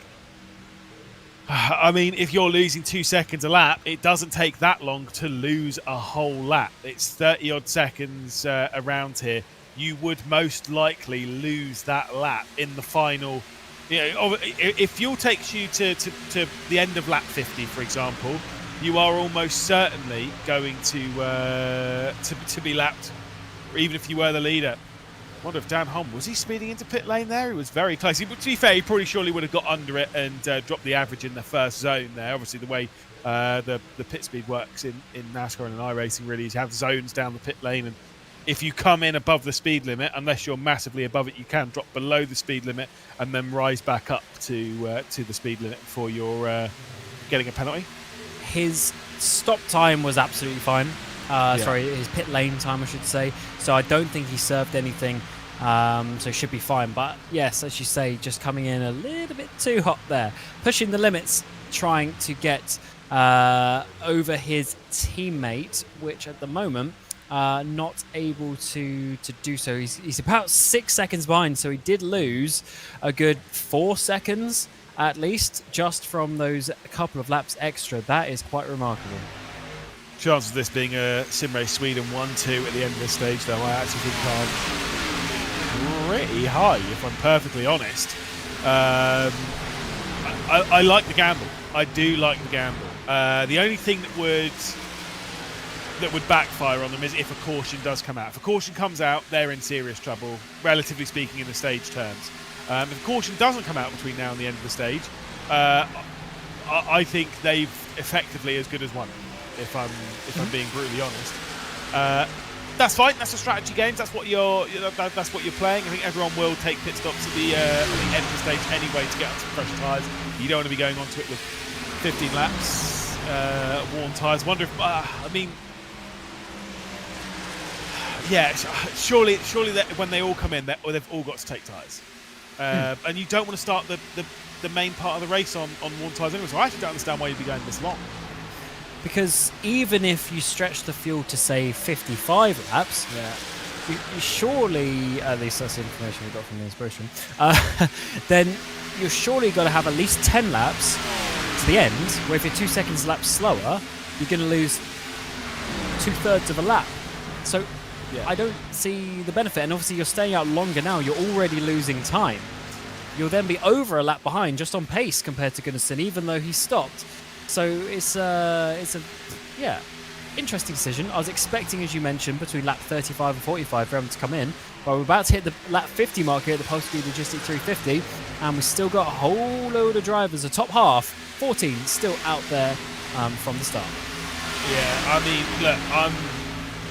I mean, if you're losing 2 seconds a lap, it doesn't take that long to lose a whole lap. It's 30 odd seconds around here. You would most likely lose that lap in the final. You know, if fuel takes you to the end of lap 50, for example, you are almost certainly going to be lapped, even if you were the leader. I wonder if Dan Holm, was he speeding into pit lane there? He was very close. To be fair, he probably surely would have got under it and dropped the average in the first zone there. Obviously, the way the pit speed works in NASCAR and in iRacing really is you have zones down the pit lane, and if you come in above the speed limit, unless you're massively above it, you can drop below the speed limit and then rise back up to the speed limit before you're getting a penalty. His stop time was absolutely fine. Sorry, his pit lane time, I should say. So I don't think he served anything. So he should be fine. But yes, as you say, just coming in a little bit too hot there. Pushing the limits, trying to get over his teammate, which at the moment, not able to do so. He's about 6 seconds behind, so he did lose a good 4 seconds at least, just from those couple of laps extra. That is quite remarkable. Chances of this being a Sim Race Sweden 1-2 at the end of this stage, though, I actually think are pretty high, if I'm perfectly honest. I like the gamble. I do like the gamble. The only thing that would backfire on them is if a caution does come out. If a caution comes out, they're in serious trouble, relatively speaking, in the stage terms. If a caution doesn't come out between now and the end of the stage, I think they've effectively as good as won. If I'm being brutally honest, that's fine. That's a strategy games. That's what you're playing. I think everyone will take pit stops at the end of the stage anyway to get onto fresh tyres. You don't want to be going onto it with 15 laps worn tyres. Wonder if surely that when they all come in, they've all got to take tyres. And you don't want to start the main part of the race on worn tyres anyway. So I actually don't understand why you'd be going this long. Because even if you stretch the fuel to say 55 laps, you surely, at least that's the information we got from the inspiration, then you're surely got to have at least 10 laps to the end, where if you're 2 seconds a lap slower, you're going to lose 2/3 of a lap. So I don't see the benefit. And obviously you're staying out longer now. You're already losing time. You'll then be over a lap behind just on pace compared to Gunnarsson, even though he stopped. So it's a interesting decision. I was expecting, as you mentioned, between lap 35 and 45 for him to come in. But we're about to hit the lap 50 mark here at the Polski Logistic 350, and we've still got a whole load of drivers. The top half, 14, still out there from the start. Yeah, I mean, look,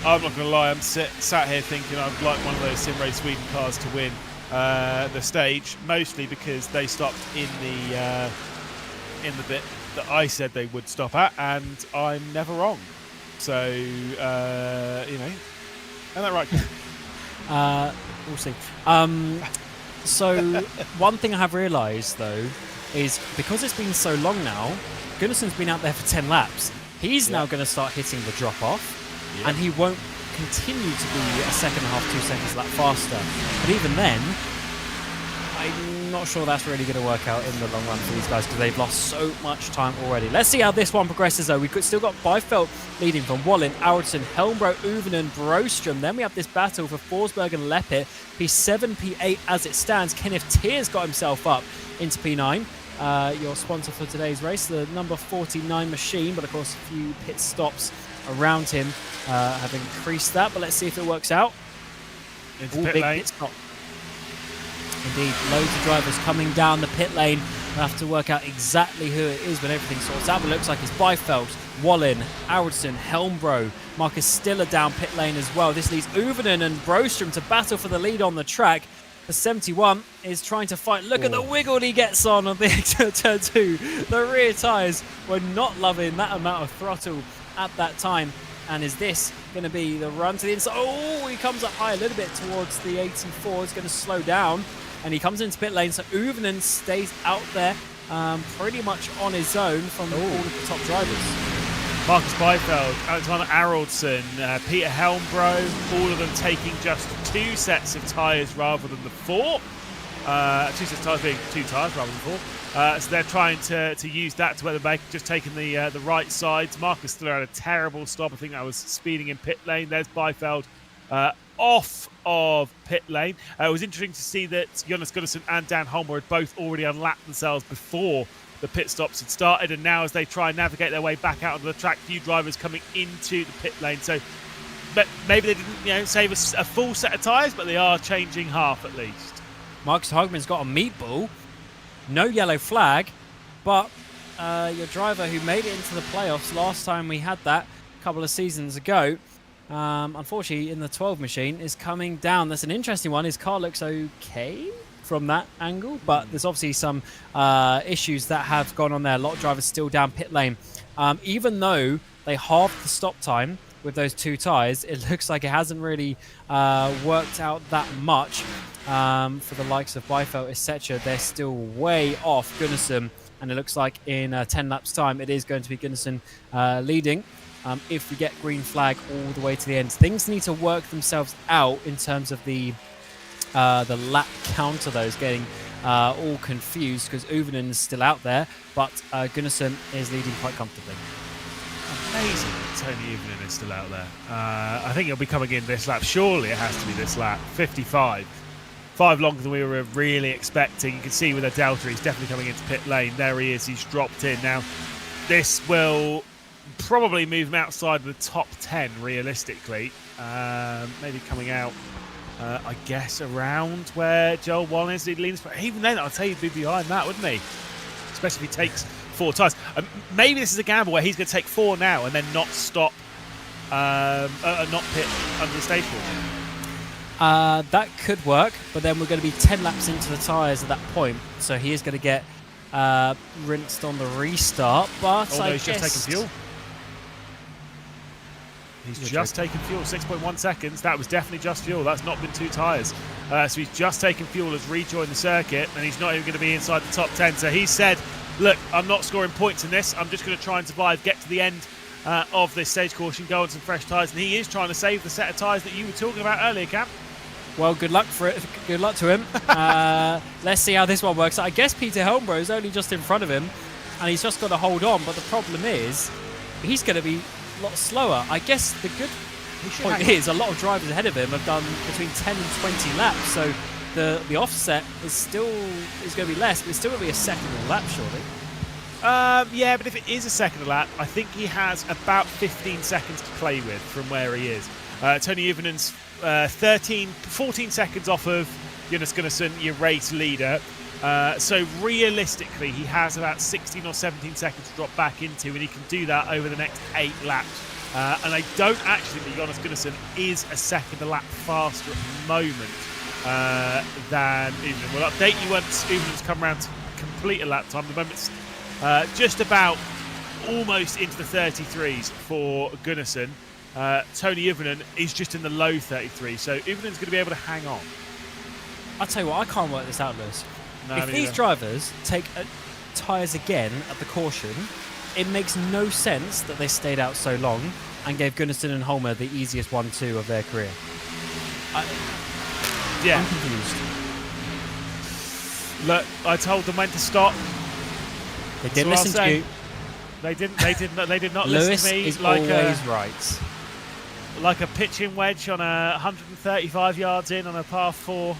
I'm not going to lie. I'm sat here thinking I'd like one of those Sim Race Sweden cars to win the stage, mostly because they stopped in the bit that I said they would stop at, and I'm never wrong. So, isn't that right? We'll see. So, one thing I have realised, though, is because it's been so long now, Gunnarsson's been out there for 10 laps. He's now going to start hitting the drop-off, and he won't continue to be a second and a half, 2 seconds a lap faster. But even then, I'm not sure that's really going to work out in the long run for these guys because they've lost so much time already. Let's see how this one progresses, though. We've still got Byfeld leading from Bohlin, Auritsson, Helmbro, Uvinen, Broström. Then we have this battle for Forsberg and Leppert. P7, P8 as it stands. Kenneth Tears got himself up into P9. Your sponsor for today's race, the number 49 machine, but of course a few pit stops around him have increased that. But let's see if it works out. Into pit lane. Pit stop. Indeed, loads of drivers coming down the pit lane. We'll have to work out exactly who it is when everything sorts out. But it looks like it's Byfeld, Bohlin, Auritsson, Helmbro, Marcus Stiller down pit lane as well. This leaves Uvinen and Broström to battle for the lead on the track. The 71 is trying to fight. Look at the wiggle he gets on the turn 2. The rear tyres were not loving that amount of throttle at that time. And is this going to be the run to the inside? Oh, he comes up high a little bit towards the 84. He's going to slow down. And he comes into pit lane. So Uvinen stays out there pretty much on his own from all of the top drivers. Marcus Byfeld, Alexander Aroldsson, Peter Helmbro, all of them taking just 2 sets of tyres rather than the 4. 2 sets of tyres being 2 tyres rather than 4. So they're trying to use that to where they're just taking the right sides. Marcus still had a terrible stop. I think that was speeding in pit lane. There's Byfeld off of pit lane. It was interesting to see that Jonas Gunnarsson and Dan Holmer had both already unlapped themselves before the pit stops had started, and now as they try and navigate their way back out onto the track, few drivers coming into the pit lane. So but maybe they didn't save us a full set of tyres, but they are changing half at least. Marcus Hogman's got a meatball, no yellow flag, but your driver who made it into the playoffs last time we had that a couple of seasons ago, unfortunately in the 12 machine, is coming down. That's an interesting one. His car looks okay from that angle, but there's obviously some issues that have gone on there. A lot of drivers still down pit lane. Even though they halved the stop time with those 2 tyres, it looks like it hasn't really worked out that much for the likes of Byfeld, etc. They're still way off Gunnarsson, and it looks like in 10 laps time it is going to be Gunnarsson leading. If we get green flag all the way to the end, things need to work themselves out in terms of the lap counter, though, is getting all confused because Uvinen is still out there, but Gunnarsson is leading quite comfortably. Amazing that Tony Uvinen is still out there. I think he'll be coming in this lap. Surely it has to be this lap. 55. 5 longer than we were really expecting. You can see with a delta, he's definitely coming into pit lane. There he is. He's dropped in. Now, this will probably move him outside of the top 10, realistically. Maybe coming out, I guess, around where Joel Bohlin is. He leans, but even then, I'll tell you, he'd be behind that, wouldn't he? Especially if he takes 4 tyres. Maybe this is a gamble where he's going to take 4 now and then not stop, not pit under the stage wall. That could work, but then we're going to be 10 laps into the tyres at that point, so he is going to get rinsed on the restart. But although he's just taken fuel. He's just taken fuel, 6.1 seconds. That was definitely just fuel. That's not been 2 tyres. So he's just taken fuel, has rejoined the circuit, and he's not even going to be inside the top 10. So he said, look, I'm not scoring points in this. I'm just going to try and survive, get to the end of this stage caution, go on some fresh tyres. And he is trying to save the set of tyres that you were talking about earlier, Cam. Well, good luck for it. Good luck to him. Let's see how this one works. I guess Peter Helmbro is only just in front of him, and he's just got to hold on. But the problem is, he's going to be a lot slower. I guess the good point is a lot of drivers ahead of him have done between 10 and 20 laps. So the offset is going to be less, but it's still going to be a second of a lap, surely. Yeah, but if it is a second of a lap, I think he has about 15 seconds to play with from where he is. Tony Uvenen's 14 seconds off of Jonas Gunnarsson, your race leader. So realistically, he has about 16 or 17 seconds to drop back into, and he can do that over the next 8 laps. And I don't actually think Jonas Gunnarsson is a second a lap faster at the moment than Uvenen. We'll update you once Uvenen's come around to complete a lap time. The moment's just about almost into the 33s for Gunnarsson. Tony Uvenen is just in the low 33, so Uvenen's going to be able to hang on. I'll tell you what, I can't work this out, Lewis. No, if these drivers take tyres again at the caution, it makes no sense that they stayed out so long and gave Gunnarsson and Holmer the easiest 1-2 of their career. I'm confused. Look, I told them when to stop. They didn't listen to you. They did not Lewis listen to me. is always right. Like a pitching wedge on a 135 yards in on a par 4.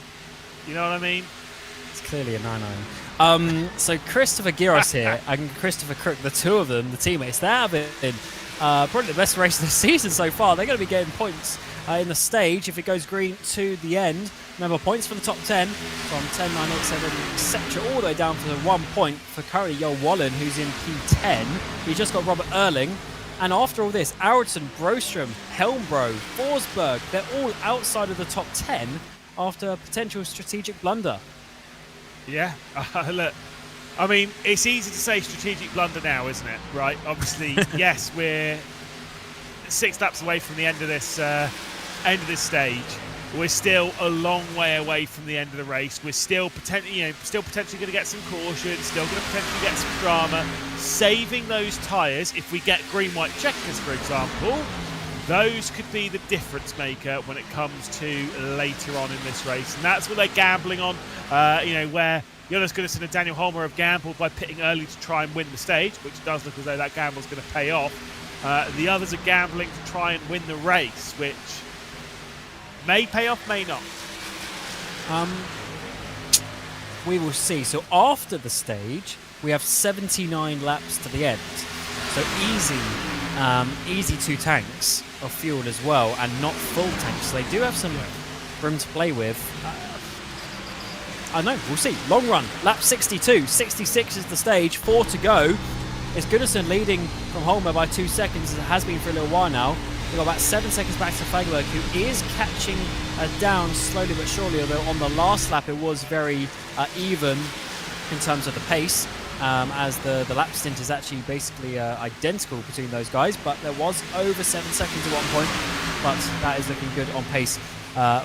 You know what I mean? It's clearly a 9-iron. So Christopher Giros here and Christopher Crook, the two of them, the teammates, they're having probably the best race of the season so far. They're going to be getting points in the stage if it goes green to the end. Remember, points for the top 10 from 10, 9, 8, 7, etc. all the way down to the 1 point for currently Jo Wallen, who's in P10. He just got Robert Erling. And after all this, Aroldsson, Broström, Helmbro, Forsberg, they're all outside of the top 10. after a potential strategic blunder. Yeah, look, I mean, it's easy to say strategic blunder now, isn't it? Right? Obviously, yes, we're 6 laps away from the end of this stage. We're still a long way away from the end of the race. We're still potentially going to get some caution, still going to potentially get some drama. Saving those tyres, if we get green-white checkers, for example, those could be the difference maker when it comes to later on in this race. And that's what they're gambling on, where Jonas Gunnarsson and Daniel Holmer have gambled by pitting early to try and win the stage, which does look as though that gamble's going to pay off. The others are gambling to try and win the race, which may pay off, may not. We will see. So after the stage, we have 79 laps to the end. So easy 2 tanks of fuel as well, and not full tanks. So they do have some room to play with. I know, we'll see. Long run, lap 62. 66 is the stage, 4 to go. It's Gunnarsson leading from Holmer by 2 seconds, as it has been for a little while now. We've got about 7 seconds back to Fagerberg, who is catching down slowly but surely, although on the last lap it was very even in terms of the pace, as the lap stint is actually basically identical between those guys, but there was over 7 seconds at one point, but that is looking good on pace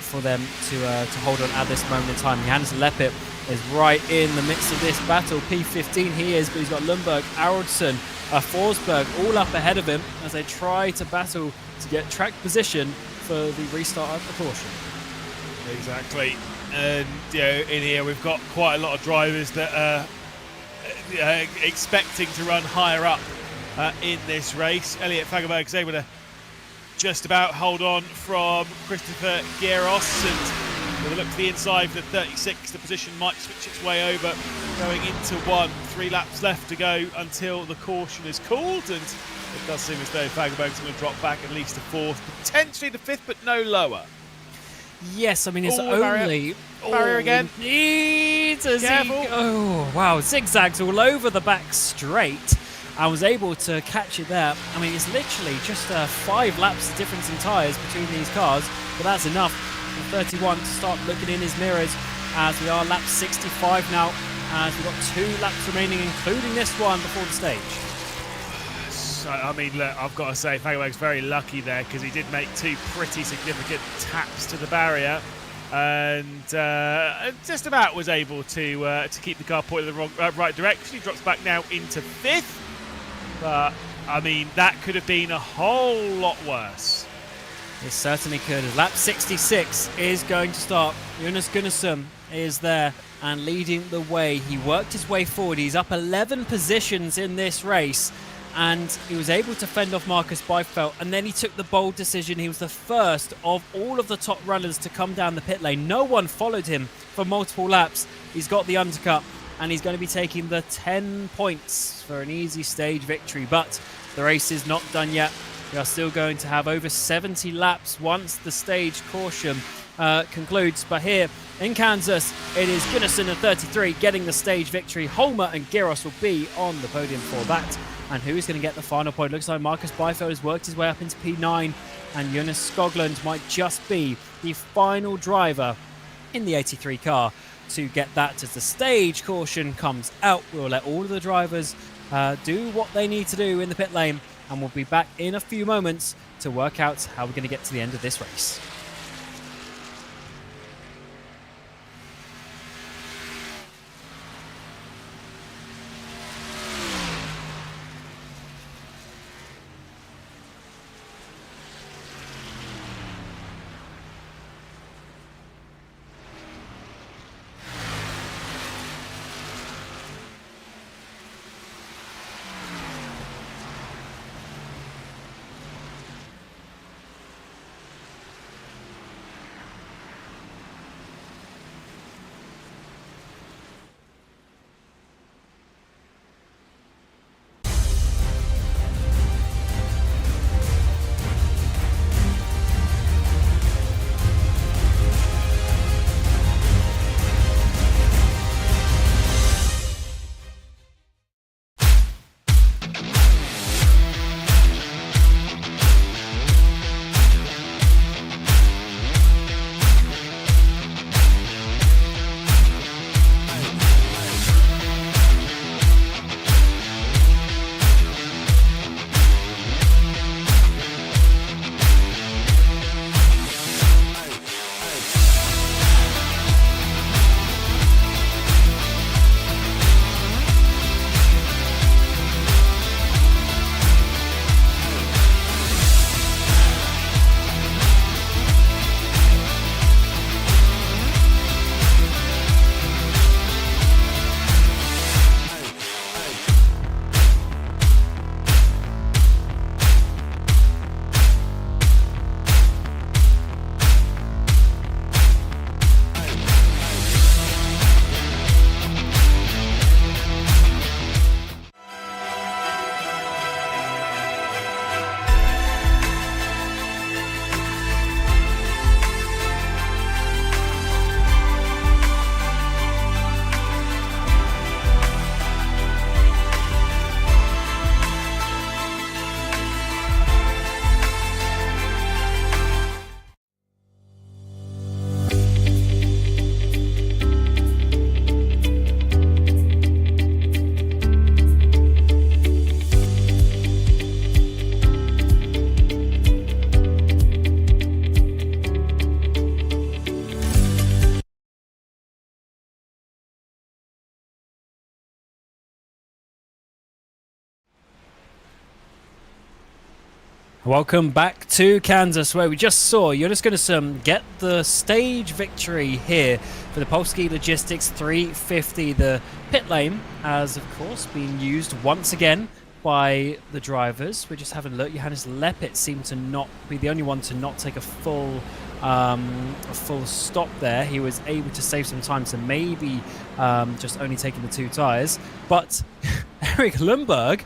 for them to hold on at this moment in time. Johannes Leppert is right in the midst of this battle. P15 he is, but he's got Lundberg, Aronsson, Forsberg all up ahead of him as they try to battle to get track position for the restart of the caution. Exactly. And in here we've got quite a lot of drivers that are expecting to run higher up in this race. Elliot Fagerberg is able to just about hold on from Christopher Geros, and with a look to the inside for the 36, the position might switch its way over, going into 1. 3 laps left to go until the caution is called, and it does seem as though Fagerberg's going to drop back at least to 4th, potentially to 5th, but no lower. Yes, I mean, it's only... Barrier again. Careful. Oh, wow. Zigzags all over the back straight. I was able to catch it there. I mean, it's literally just 5 laps of difference in tyres between these cars, but that's enough for 31 to start looking in his mirrors, as we are lap 65 now, as we've got 2 laps remaining, including this one before the stage. So, I mean, look, I've got to say, Fagerberg's very lucky there, because he did make 2 pretty significant taps to the barrier, and just about was able to keep the car pointed in the right direction. He drops back now into 5th, but I mean, that could have been a whole lot worse. It certainly could. Lap 66 is going to start. Jonas Gunnarsson is there and leading the way. He worked his way forward. He's up 11 positions in this race, and he was able to fend off Marcus Beifeld, and then he took the bold decision. He was the first of all of the top runners to come down the pit lane. No one followed him for multiple laps. He's got the undercut, and he's going to be taking the 10 points for an easy stage victory. But the race is not done yet. We are still going to have over 70 laps once the stage caution concludes. But here in Kansas, it is Gunnarsson at 33 getting the stage victory. Holmer and Geros will be on the podium for that. And who is going to get the final point? Looks like Marcus Beifeld has worked his way up into P9, and Jonas Skoglund might just be the final driver in the 83 car to get that. As the stage caution comes out, we'll let all of the drivers do what they need to do in the pit lane, and we'll be back in a few moments to work out how we're going to get to the end of this race. Welcome back to Kansas, where we just saw Jonas Gunnarsson get the stage victory here for the Polski Logistics 350. The pit lane has, of course, been used once again by the drivers. We're just having a look. Johannes Lepit seemed to not be the only one to not take a full stop there. He was able to save some time, so maybe just only taking the 2 tyres. But Eric Lundberg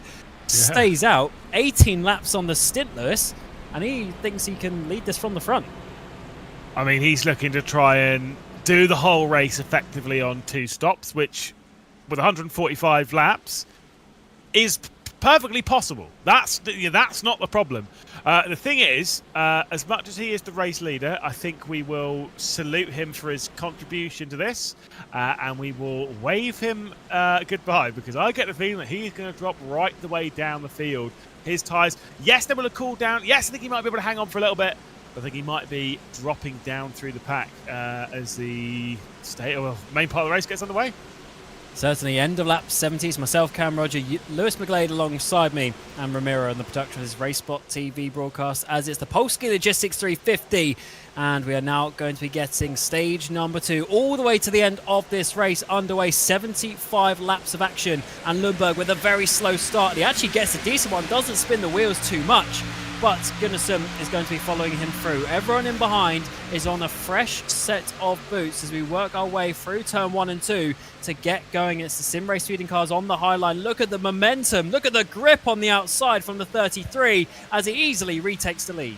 stays out 18 laps on the stint, Lewis, and he thinks he can lead this from the front. I mean, he's looking to try and do the whole race effectively on 2 stops, which with 145 laps is perfectly possible. That's not the problem. The thing is, as much as he is the race leader, I think we will salute him for his contribution to this, and we will wave him goodbye, because I get the feeling that he's going to drop right the way down the field. His tyres, yes, they will have cooled down. Yes, I think he might be able to hang on for a little bit. I think he might be dropping down through the pack as the main part of the race gets underway. Certainly, end of lap 70s. Myself, Cam Roger, Lewis McGlade alongside me, and Ramiro on the production of this RaceSpotTV broadcast, as it's the Polski Logistics 350. And we are now going to be getting stage number 2 all the way to the end of this race underway. 75 laps of action, and Lundberg with a very slow start. He actually gets a decent one, doesn't spin the wheels too much, but Gunnarsson is going to be following him through. Everyone in behind is on a fresh set of boots as we work our way through turn 1 and 2 to get going. It's the sim race speeding cars on the high line. Look at the momentum, look at the grip on the outside from the 33 as he easily retakes the lead.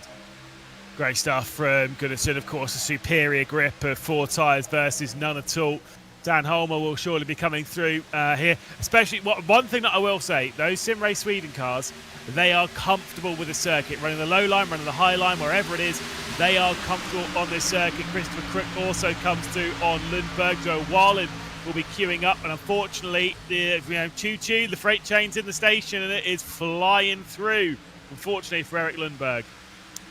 Great stuff from Gunnarsson, of course, a superior grip of 4 tyres versus none at all. Dan Holmer will surely be coming through here. Especially, one thing that I will say, those Sim Race Sweden cars, they are comfortable with the circuit. Running the low line, running the high line, wherever it is, they are comfortable on this circuit. Christopher Crook also comes through on Lundberg. Joe Bohlin will be queuing up, and unfortunately, the the freight chain's in the station, and it is flying through, unfortunately for Eric Lundberg.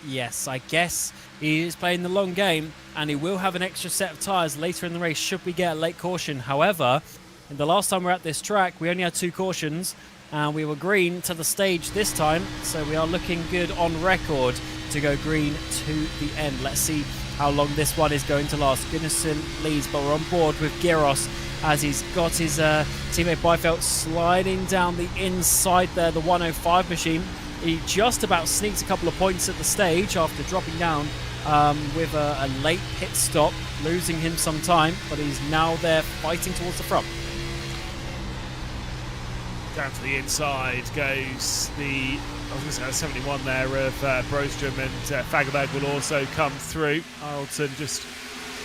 Yes, I guess he is playing the long game, and he will have an extra set of tyres later in the race should we get a late caution. However, in the last time we were at this track, we only had 2 cautions, and we were green to the stage this time, so we are looking good on record to go green to the end. Let's see how long this one is going to last. Gunnarsson leads, but we're on board with Giros as he's got his teammate Byfeld sliding down the inside there, the 105 machine. He just about sneaks a couple of points at the stage after dropping down with a late pit stop, losing him some time, but he's now there fighting towards the front. Down to the inside goes the 71 there of Broström, and Fagerberg will also come through. Arlton just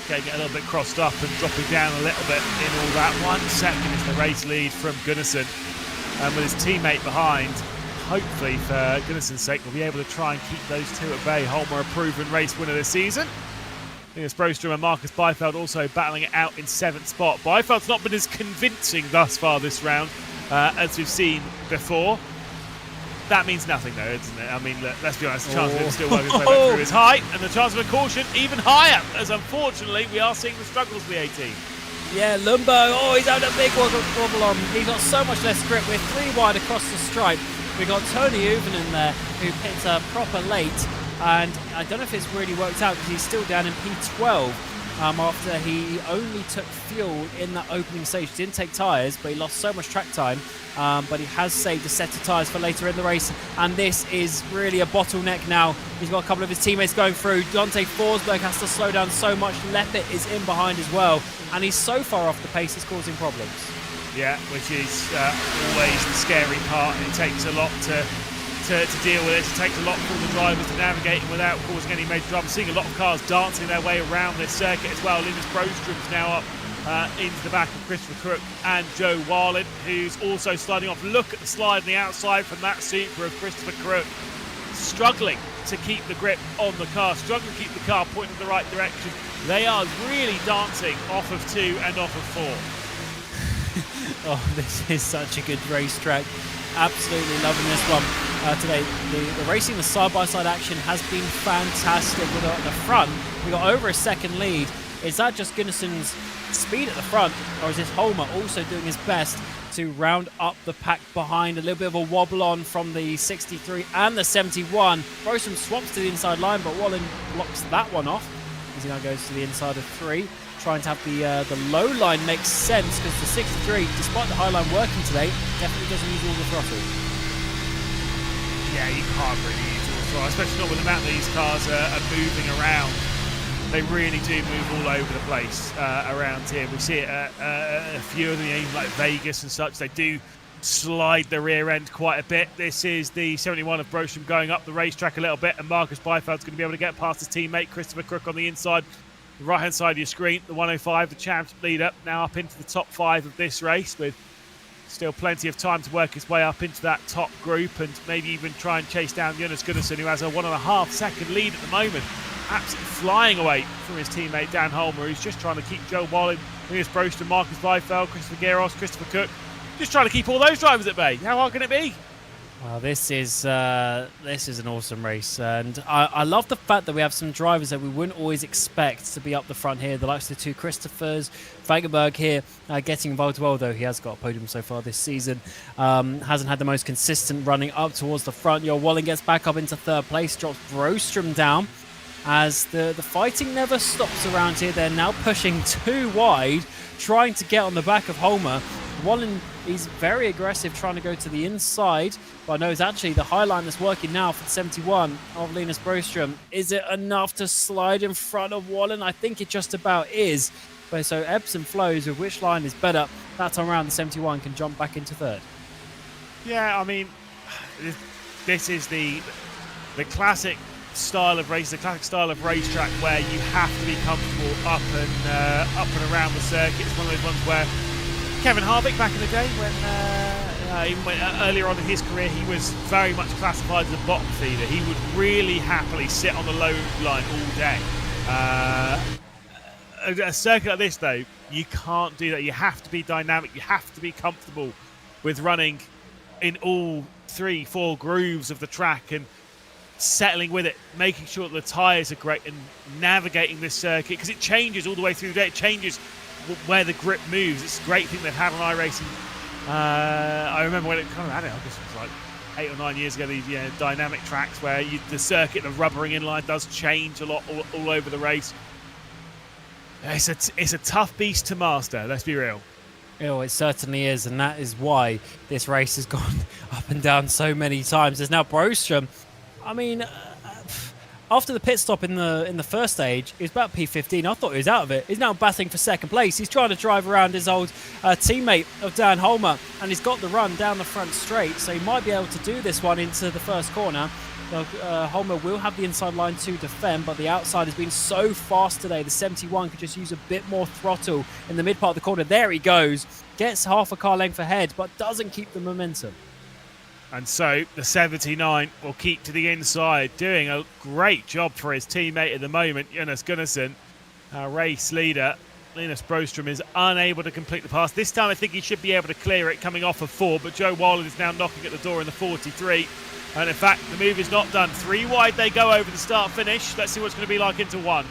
getting it a little bit crossed up and dropping down a little bit in all that. 1 second is the race lead from Gunnarsson, and with his teammate behind, hopefully for Gunnarsson's sake, we'll be able to try and keep those 2 at bay. Holmer, a proven race winner this season. I think it's Broström and Marcus Byfeld also battling it out in 7th spot. Byfeld's not been as convincing thus far this round as we've seen before. That means nothing though, doesn't it? I mean, look, let's be honest, the chance of him still working his way back through is high, and the chance of a caution even higher, as unfortunately we are seeing the struggles for the 18. Yeah, Lundberg, he's having a big wobble on. He's got so much less grip. We're 3 wide across the stripe. We got Tony Uvenen there, who picked a proper late, and I don't know if it's really worked out because he's still down in P12 after he only took fuel in that opening stage. He didn't take tyres, but he lost so much track time, but he has saved a set of tyres for later in the race, and this is really a bottleneck now. He's got a couple of his teammates going through. Dante Forsberg has to slow down so much. Lepit is in behind as well, and he's so far off the pace it's causing problems. Yeah, which is always the scary part. It takes a lot to deal with it. It takes a lot for the drivers to navigate without causing any major trouble. I'm seeing a lot of cars dancing their way around this circuit as well. Linus Broström's now up into the back of Christopher Crook and Joe Bohlin, who's also sliding off. Look at the slide on the outside from that Supra of Christopher Crook. Struggling to keep the grip on the car, struggling to keep the car pointing in the right direction. They are really dancing off of 2 and off of 4. Oh, this is such a good racetrack. Absolutely loving this one today. The racing, the side-by-side action has been fantastic. We've got at the front, we got over a second lead Is that just Gunnarsson's speed at the front, or is this Holmer also doing his best to round up the pack behind? A little bit of a wobble on from the 63 and the 71. Broström swaps to the inside line, but Bohlin blocks that one off as he now goes to the inside of 3. Trying to have the low line makes sense because the 63, despite the high line working today, definitely doesn't use all the throttle. Yeah, you can't really use all the throttle, especially not with the amount that these cars are moving around. They really do move all over the place around here. We see it at a few of them, even like Vegas and such. They do slide the rear end quite a bit. This is the 71 of Broström going up the racetrack a little bit, and Marcus Byfeld's going to be able to get past his teammate Christopher Crook on the inside. The right-hand side of your screen, the 105, the championship leader, now up into the top 5 of this race with still plenty of time to work his way up into that top group and maybe even try and chase down Jonas Gunnarsson, who has a 1.5 second lead at the moment. Absolutely flying away from his teammate Dan Holmer, who's just trying to keep Joe Bohlin, Linus Broström, Marcus Byfeld, Christopher Geros, Christopher Cook, just trying to keep all those drivers at bay. How hard can it be? Well, this is an awesome race, and I love the fact that we have some drivers that we wouldn't always expect to be up the front here. The likes of the two Christophers, Vangenberg here getting involved as well, though he has got a podium so far this season. Hasn't had the most consistent running up towards the front. Your Bohlin gets back up into 3rd place, drops Broström down as the fighting never stops around here. They're now pushing too wide, trying to get on the back of Holmer. Bohlin is very aggressive, trying to go to the inside, but I know it's actually the high line that's working now for the 71 of Linus Broström. Is it enough to slide in front of Bohlin? I think it just about is. But so ebbs and flows with which line is better. That time around, the 71 can jump back into 3rd. Yeah, I mean, this is the classic style of race, the classic style of racetrack where you have to be comfortable up and around the circuit. It's one of those ones where Kevin Harvick back in the day, when earlier on in his career, he was very much classified as a bottom feeder. He would really happily sit on the low line all day. A circuit like this, though, you can't do that. You have to be dynamic. You have to be comfortable with running in all 3-4 grooves of the track and settling with it, making sure that the tyres are great and navigating this circuit, because it changes all the way through the day. It changes where the grip moves. It's a great thing they've had on iRacing. I remember when it kind of had it, I guess it was like 8 or 9 years ago, these dynamic tracks where the circuit, the rubbering inline does change a lot all over the race. It's a tough beast to master, let's be real. Oh, it certainly is, and that is why this race has gone up and down so many times. There's now Broström. I mean, after the pit stop in the first stage, he was about P15. I thought he was out of it. He's now battling for 2nd place. He's trying to drive around his old teammate of Dan Holmer, and he's got the run down the front straight, so he might be able to do this one into the first corner. Holmer will have the inside line to defend, but the outside has been so fast today. The 71 could just use a bit more throttle in the mid part of the corner. There he goes. Gets half a car length ahead, but doesn't keep the momentum. And so the 79 will keep to the inside, doing a great job for his teammate at the moment, Jonas Gunnarsson. Our race leader, Linus Broström, is unable to complete the pass. This time I think he should be able to clear it coming off of 4, but Joe Bohlin is now knocking at the door in the 43. And in fact, the move is not done. 3 wide they go over the start-finish. Let's see what's going to be like into 1.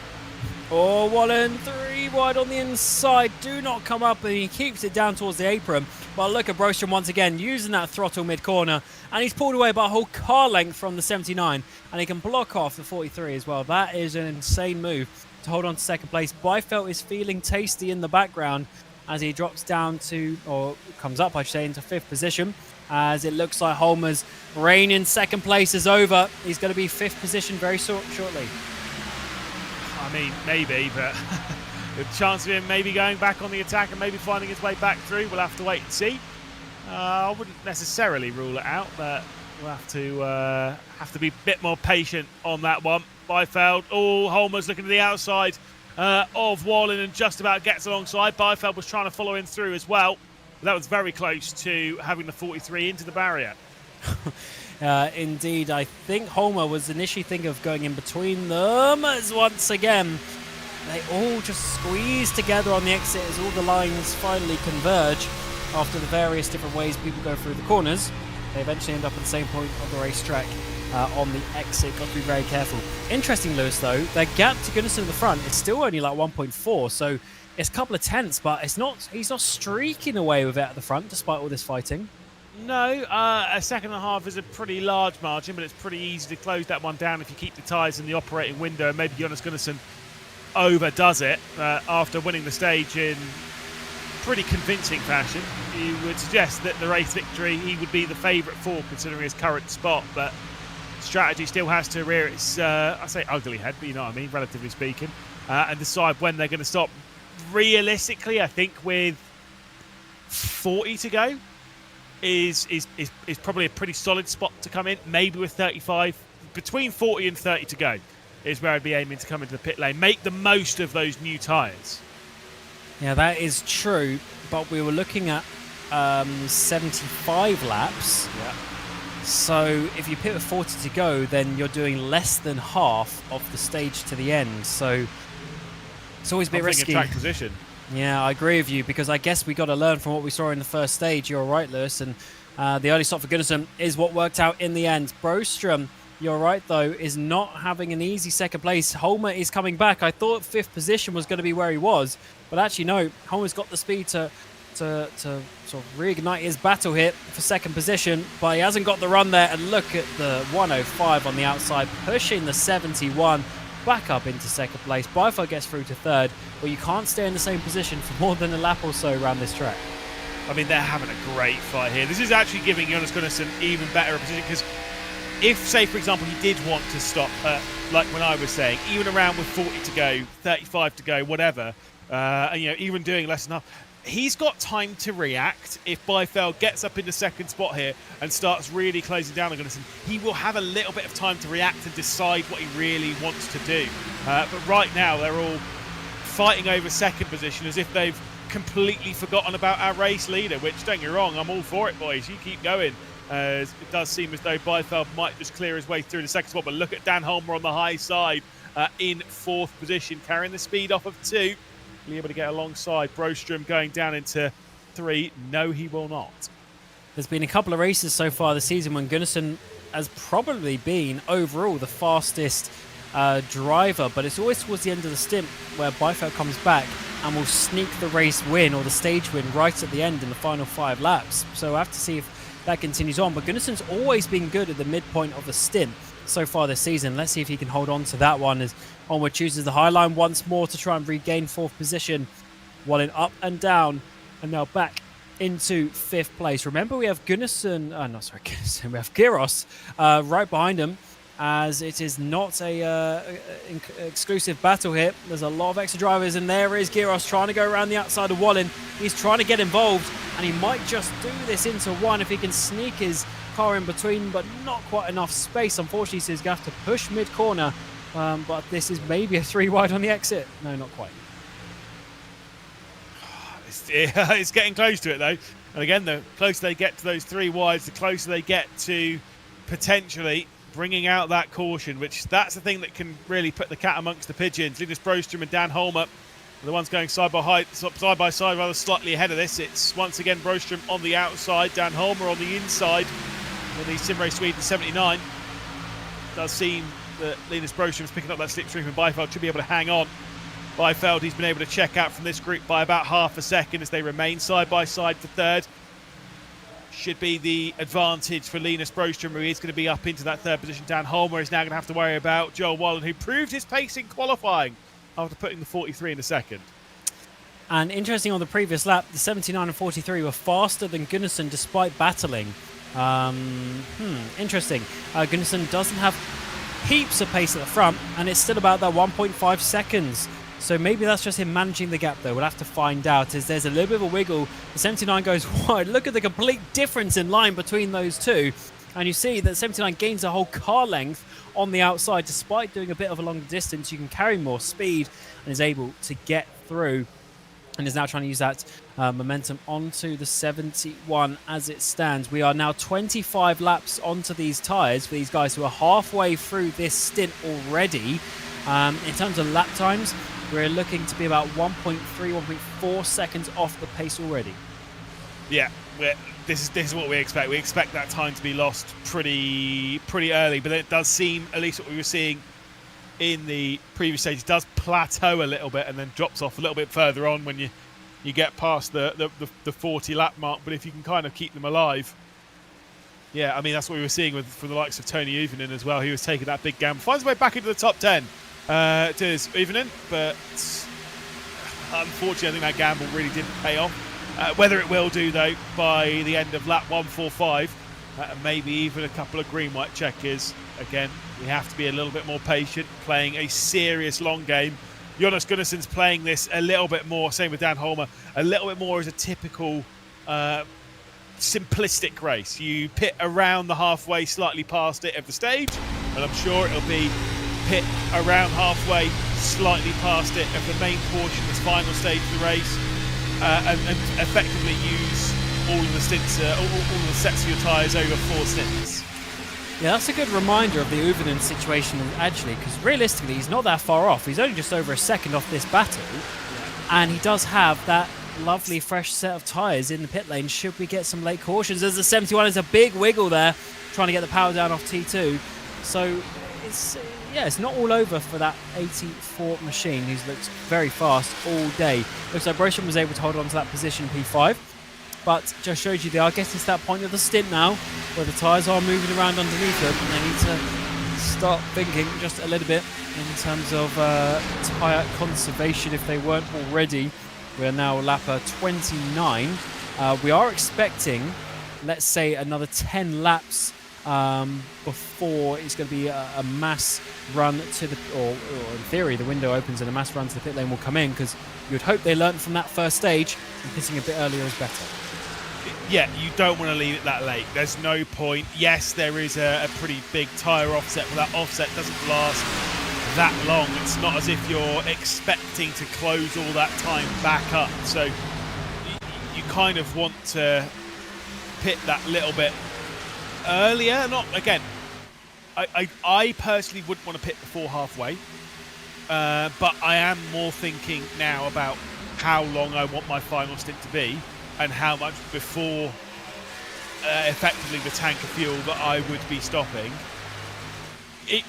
Oh, Bohlin, 3 wide on the inside. Do not come up, and he keeps it down towards the apron. But look at Broström once again, using that throttle mid-corner. And he's pulled away by a whole car length from the 79. And he can block off the 43 as well. That is an insane move to hold on to 2nd place. Byfeldt is feeling tasty in the background as he drops down to, or comes up, I should say, into 5th position. As it looks like Holmer's reign in 2nd place is over. He's going to be 5th position very shortly. I mean, maybe, but the chance of him maybe going back on the attack and maybe finding his way back through, we'll have to wait and see. I wouldn't necessarily rule it out, but we'll have to be a bit more patient on that one. Byfeldt, Holmer's looking to the outside of Bohlin and just about gets alongside. Byfeldt was trying to follow him through as well. But that was very close to having the 43 into the barrier. Indeed, I think Holmer was initially thinking of going in between them, as once again they all just squeeze together on the exit as all the lines finally converge. After the various different ways people go through the corners, they eventually end up at the same point of the racetrack on the exit. Got to be very careful. Interesting, Lewis, though, their gap to Gunnarsson at the front, it's still only like 1.4, so it's a couple of tenths, but he's not streaking away with it at the front despite all this fighting. No, a second and a half is a pretty large margin, but it's pretty easy to close that one down if you keep the tyres in the operating window, and maybe Jonas Gunnarsson overdoes it after winning the stage in pretty convincing fashion. You would suggest that the race victory he would be the favourite for, considering his current spot, but strategy still has to rear its, I say ugly head, but you know what I mean, relatively speaking, and decide when they're going to stop. Realistically, I think with 40 to go is probably a pretty solid spot to come in. Maybe with 35, between 40 and 30 to go is where I'd be aiming to come into the pit lane. Make the most of those new tyres. Yeah, that is true, but we were looking at 75 laps. Yeah. So if you pit with 40 to go, then you're doing less than half of the stage to the end. So it's always a bit risky. Track position. Yeah, I agree with you, because I guess we got to learn from what we saw in the first stage. You're right, Lewis, and the early stop for Gunnarsson is what worked out in the end. Broström, you're right, though, is not having an easy second place. Holmer is coming back. I thought fifth position was going to be where he was, but actually, no. Holmer's got the speed to sort of reignite his battle here for second position, but he hasn't got the run there. And look at the 105 on the outside, pushing the 71 back up into second place. Byford gets through to third, but you can't stay in the same position for more than a lap or so around this track. I mean, they're having a great fight here. This is actually giving Jonas Gunnarsson even better a position, because if, say, for example, he did want to stop, like when I was saying, even around with 40 to go, 35 to go, whatever, and even doing less than half, he's got time to react. If Byfeld gets up in the second spot here and starts really closing down on Gunnarsson, he will have a little bit of time to react and decide what he really wants to do. But right now, they're all fighting over second position as if they've completely forgotten about our race leader, which, don't get me wrong, I'm all for it, boys. You keep going. It does seem as though Byfeld might just clear his way through the second spot, but look at Dan Holmer on the high side in fourth position, carrying the speed off of two. Will he be able to get alongside Broström going down into three? No, he will not. There's been a couple of races so far this season when Gunnarsson has probably been overall the fastest driver, but it's always towards the end of the stint where Byfeld comes back and will sneak the race win or the stage win right at the end in the final 5 laps. So I have to see if that continues on, but Gunnarsson's always been good at the midpoint of the stint so far this season. Let's see if he can hold on to that one as Onward chooses the high line once more to try and regain fourth position. Bohlin up and down and now back into fifth place. Remember, we have Gunnarsson, we have Gyros right behind him, as it is not a exclusive battle here. There's a lot of extra drivers, and there is Gyros trying to go around the outside of Bohlin. He's trying to get involved, and he might just do this into one if he can sneak his car in between, but not quite enough space. Unfortunately, so he's going to have to push mid-corner, but this is maybe a 3 wide on the exit. No, not quite. It's getting close to it, though. And again, the closer they get to those 3 wides, the closer they get to potentially bringing out that caution, which that's the thing that can really put the cat amongst the pigeons. Linus Broström and Dan Holmer are the ones going side by side, rather slightly ahead of this. It's once again Broström on the outside, Dan Holmer on the inside with the Simray Sweden 79. It does seem that Linus Broström's picking up that slipstream, and Byfeld should be able to hang on. Byfeld, he's been able to check out from this group by about half a second as they remain side by side for third. Should be the advantage for Linus Broström, who is going to be up into that third position. Dan Holmer is now going to have to worry about Joel Wallen, who proved his pace in qualifying after putting the 43 in the second. And interesting, on the previous lap, the 79 and 43 were faster than Gunnarsson despite battling. Interesting. Gunnarsson doesn't have heaps of pace at the front, and it's still about that 1.5 seconds. So maybe that's just him managing the gap, though. We'll have to find out, as there's a little bit of a wiggle. The 79 goes wide. Look at the complete difference in line between those two. And you see that 79 gains a whole car length on the outside. Despite doing a bit of a longer distance, you can carry more speed and is able to get through. And is now trying to use that momentum onto the 71 as it stands. We are now 25 laps onto these tyres for these guys who are halfway through this stint already. In terms of lap times, we're looking to be about 1.3, 1.4 seconds off the pace already. Yeah, this is what we expect. We expect that time to be lost pretty early, but it does seem, at least what we were seeing in the previous stage, it does plateau a little bit and then drops off a little bit further on when you get past the 40 lap mark. But if you can kind of keep them alive, yeah, I mean that's what we were seeing from the likes of Tony Uvinen as well. He was taking that big gamble, finds his way back into the top 10. It is Uvinen, but unfortunately I think that gamble really didn't pay off. Whether it will do though by the end of lap 145, maybe even a couple of green-white checkers. Again, we have to be a little bit more patient, playing a serious long game. Jonas Gunnarsson's playing this a little bit more, same with Dan Holmer, a little bit more as a typical simplistic race. You pit around the halfway, slightly past it of the stage, and I'm sure it'll be pit around halfway, slightly past it of the main portion, this final stage of the race, and effectively use all of the stints, all of the sets of your tyres over 4 stints. Yeah, that's a good reminder of the Uvinen situation, actually, because realistically he's not that far off. He's only just over a second off this battle, and he does have that lovely fresh set of tyres in the pit lane should we get some late cautions. As the 71 is a big wiggle there, trying to get the power down off T2. So it's not all over for that 84 machine, who's looked very fast all day. Looks like Broström was able to hold on to that position P5, but just showed you they are getting to that point of the stint now where the tyres are moving around underneath them, and they need to start thinking just a little bit in terms of tyre conservation if they weren't already. We are now lapper 29. We are expecting, let's say, another 10 laps before it's going to be a mass run to the, or in theory, the window opens and a mass run to the pit lane will come in, because you would hope they learned from that first stage and pitting a bit earlier is better. Yeah, you don't want to leave it that late. There's no point. Yes, there is a pretty big tyre offset, but that offset doesn't last that long. It's not as if you're expecting to close all that time back up. So you kind of want to pit that little bit earlier. Not again. I personally wouldn't want to pit before halfway, but I am more thinking now about how long I want my final stint to be and how much before effectively the tank of fuel that I would be stopping.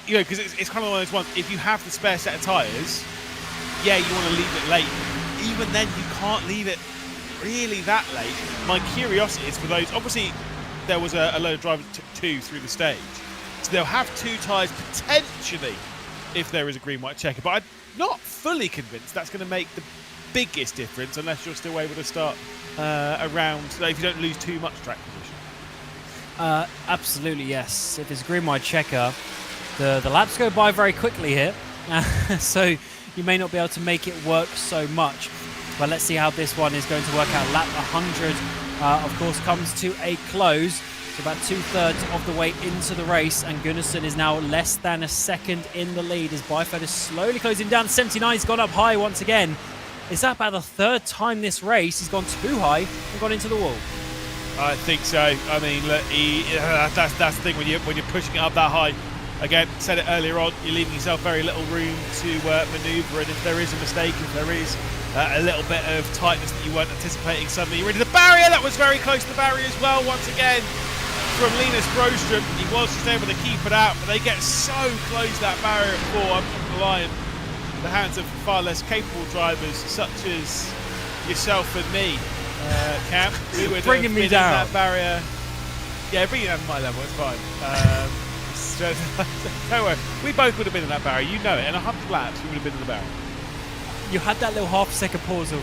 Because it's kind of one of those ones, if you have the spare set of tyres, yeah, you want to leave it late. Even then, you can't leave it really that late. My curiosity is for those, obviously, there was a load of drivers took 2 through the stage. So they'll have 2 tyres potentially if there is a green-white checker. But I'm not fully convinced that's going to make the biggest difference unless you're still able to start around, if you don't lose too much track position. Absolutely, yes. If there's a green-white checker, the laps go by very quickly here, so you may not be able to make it work so much. But let's see how this one is going to work out. Lap 100, of course, comes to a close. So about 2/3 of the way into the race, and Gunnarsson is now less than a second in the lead as Byford is slowly closing down. 79, he's gone up high once again. Is that about the 3rd time this race he's gone too high and gone into the wall? I think so. I mean, look, that's the thing when you're pushing it up that high. Again, said it earlier on, you're leaving yourself very little room to manoeuvre, and if there is a mistake, if there is a little bit of tightness that you weren't anticipating, suddenly you're into the barrier. That was very close to the barrier as well, once again, from Linus Broström. He was just able to keep it out, but they get so close to that barrier at 4. I'm relying the hands of far less capable drivers, such as yourself and me, Cam. We would bringing me down that barrier. Yeah, bring it down to my level. It's fine. Don't worry. We both would have been in that barrier. You know it. In 100 laps, we would have been in the barrier. You had that little half-second pause of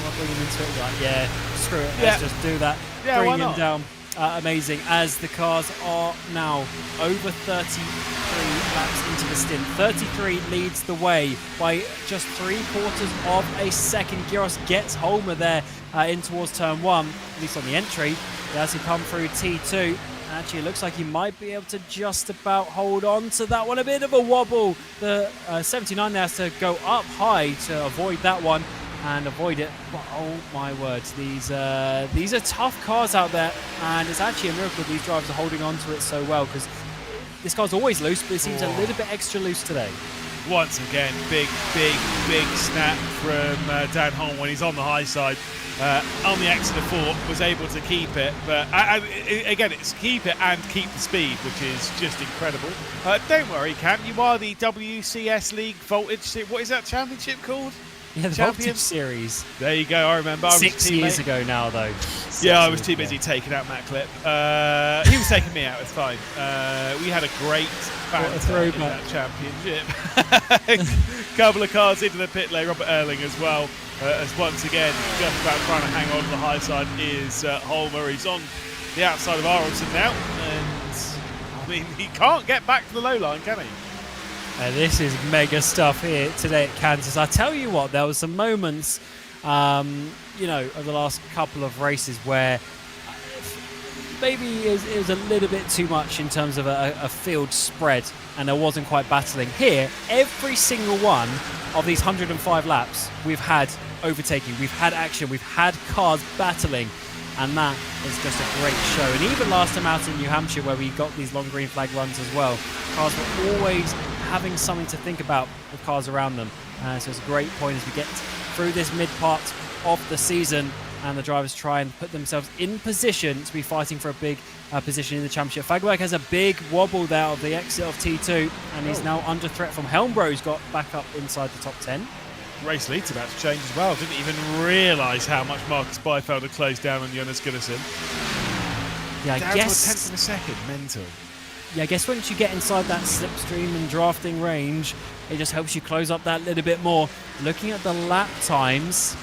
not bringing him into it. Like, yeah, screw it. Let's just do that. Yeah, bring why him not? down. Amazing. As the cars are now over 33 laps into the stint. 33 leads the way by just 3/4 of a second. Giros gets Holmer there in towards turn 1, at least on the entry. As he come through T2. Actually, it looks like he might be able to just about hold on to that one. A bit of a wobble. The 79 there has to go up high to avoid that one and avoid it. But, oh my word, these are tough cars out there, and it's actually a miracle these drivers are holding on to it so well, because this car's always loose, but it seems a little bit extra loose today. once again, big snap from Dan Holm when he's on the high side. On the exit of 4, was able to keep it, but again, it's keep it and keep the speed, which is just incredible. Don't worry, Cam, you are the WCS League Voltage. What is that championship called? Yeah, the Voltage Series. There you go. I remember. 6 years ago now, though. Yeah, I was too busy taking out Matt Clip. He was taking me out. It's fine. We had a great banter in that championship. Couple of cars into the pit lane. Robert Erling as well. As once again, just about trying to hang on to the high side is Holmer. He's on the outside of Aronson now, and I mean, he can't get back to the low line, can he? This is mega stuff here today at Kansas. I tell you what, there was some moments, over the last couple of races where maybe it was a little bit too much in terms of a field spread, and there wasn't quite battling. Here, every single one of these 105 laps, we've had overtaking, we've had action, we've had cars battling, and that is just a great show. And even last time out in New Hampshire, where we got these long green flag runs as well, cars were always having something to think about with cars around them. So it's a great point as we get through this mid part of the season, and the drivers try and put themselves in position to be fighting for a big position in the championship. Fagerberg has a big wobble there of the exit of T2, and he's now under threat from Helmbro, who's got back up inside the top 10. Race lead's about to change as well. Didn't even realise how much Marcus Byfeld had closed down on Jonas Gunnarsson. Yeah, down to a tenth of a second. Mental. Yeah, I guess once you get inside that slipstream and drafting range, it just helps you close up that little bit more. Looking at the lap times,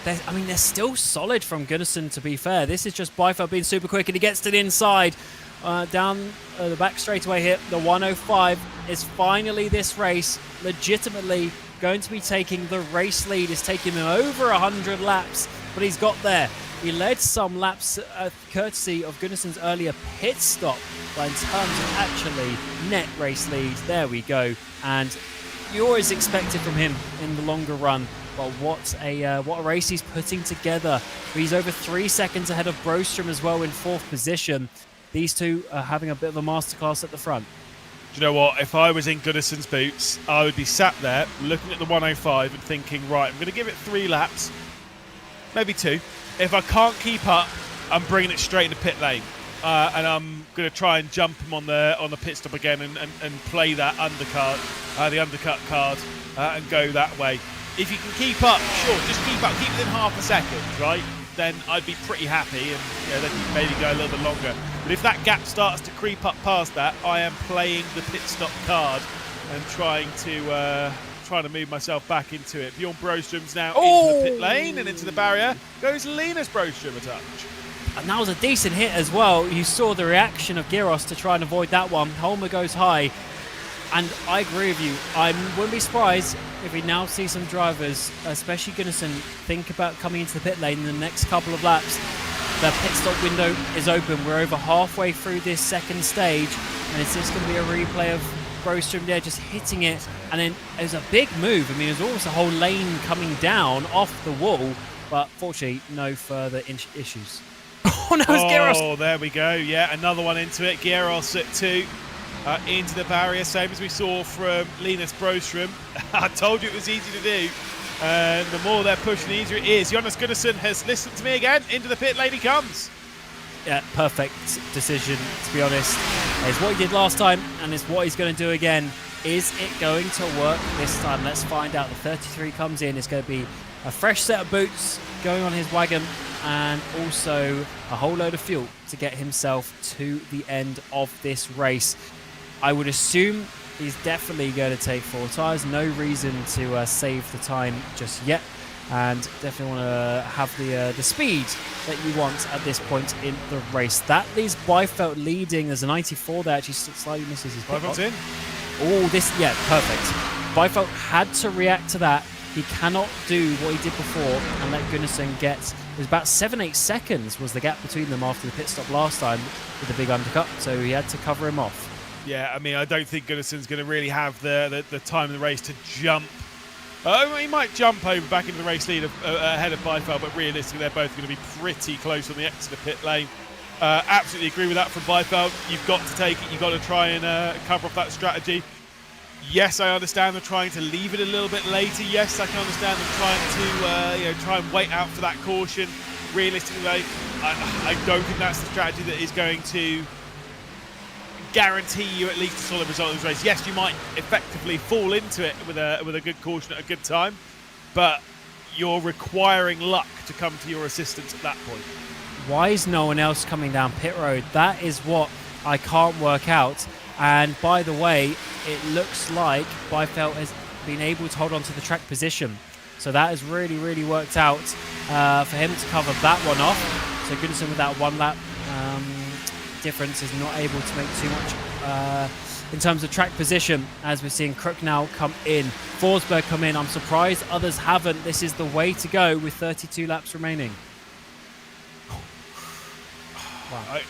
they're still solid from Gunnarsson, to be fair. This is just Byfeld being super quick, and he gets to the inside. Down the back straightaway here, the 105 is finally this race legitimately going to be taking the race lead. It's taking him over 100 laps, but he's got there. He led some laps courtesy of Gunnarsson's earlier pit stop, but in terms of actually net race lead, there we go. And you always expected from him in the longer run. But what a race he's putting together. He's over 3 seconds ahead of Brostrom as well in 4th position. These two are having a bit of a masterclass at the front. Do you know what? If I was in Gunnarsson's boots, I would be sat there looking at the 105 and thinking, right, I'm going to give it 3 laps, maybe 2. If I can't keep up, I'm bringing it straight into pit lane. And I'm going to try and jump him on the pit stop again and play that undercut, the undercut card, and go that way. If you can keep up, sure, just keep up, keep within half a second, right? Then I'd be pretty happy, and then you maybe go a little bit longer. But if that gap starts to creep up past that, I am playing the pit stop card and trying to move myself back into it. Bjorn Brostrom's now into the pit lane and into the barrier. Goes Linus Brostrom a touch. And that was a decent hit as well. You saw the reaction of Giros to try and avoid that one. Holmer goes high. And I agree with you. I wouldn't be surprised if we now see some drivers, especially Gunnarsson, think about coming into the pit lane in the next couple of laps. The pit stop window is open. We're over halfway through this second stage, and it's just going to be a replay of Brostrom there just hitting it. And then it was a big move. I mean, it was almost a whole lane coming down off the wall, but fortunately, no further issues. Oh, no, it's Giros. Oh, there we go. Yeah, another one into it. Giros at 2. Into the barrier, same as we saw from Linus Brostrom. I told you it was easy to do. And the more they're pushing, the easier it is. Jonas Gunnarsson has listened to me again. Into the pit lane he comes. Yeah, perfect decision, to be honest. It's what he did last time, and it's what he's going to do again. Is it going to work this time? Let's find out. The 33 comes in. It's going to be a fresh set of boots going on his wagon, and also a whole load of fuel to get himself to the end of this race. I would assume he's definitely going to take 4 tyres. No reason to save the time just yet. And definitely want to have the speed that you want at this point in the race. That leaves Byfeld leading. There's a 94 there. Actually slightly misses his pit. Byfeld's in. Oh, perfect. Byfeld had to react to that. He cannot do what he did before and let Gunnarsson get... It was about 7-8 seconds was the gap between them after the pit stop last time with the big undercut. So he had to cover him off. Yeah, I mean, I don't think Gunnarsson's going to really have the time in the race to jump. He might jump over back into the race lead ahead of Byfeld, but realistically, they're both going to be pretty close on the exit of pit lane. Absolutely agree with that from Byfeld. You've got to take it. You've got to try and cover off that strategy. Yes, I understand them trying to leave it a little bit later. Yes, I can understand them trying to try and wait out for that caution. Realistically, though, I don't think that's the strategy that is going to guarantee you at least a solid result in this race. Yes, you might effectively fall into it with a good caution at a good time, but you're requiring luck to come to your assistance at that point. Why is no one else coming down pit road? That is what I can't work out. And by the way, it looks like Byfeld has been able to hold on to the track position. So that has really, really worked out for him to cover that one off. So Gunnarsson with that 1 lap difference is not able to make too much in terms of track position, as we're seeing Crook now come in, Forsberg come in. I'm surprised others haven't. This is the way to go with 32 laps remaining. Wow.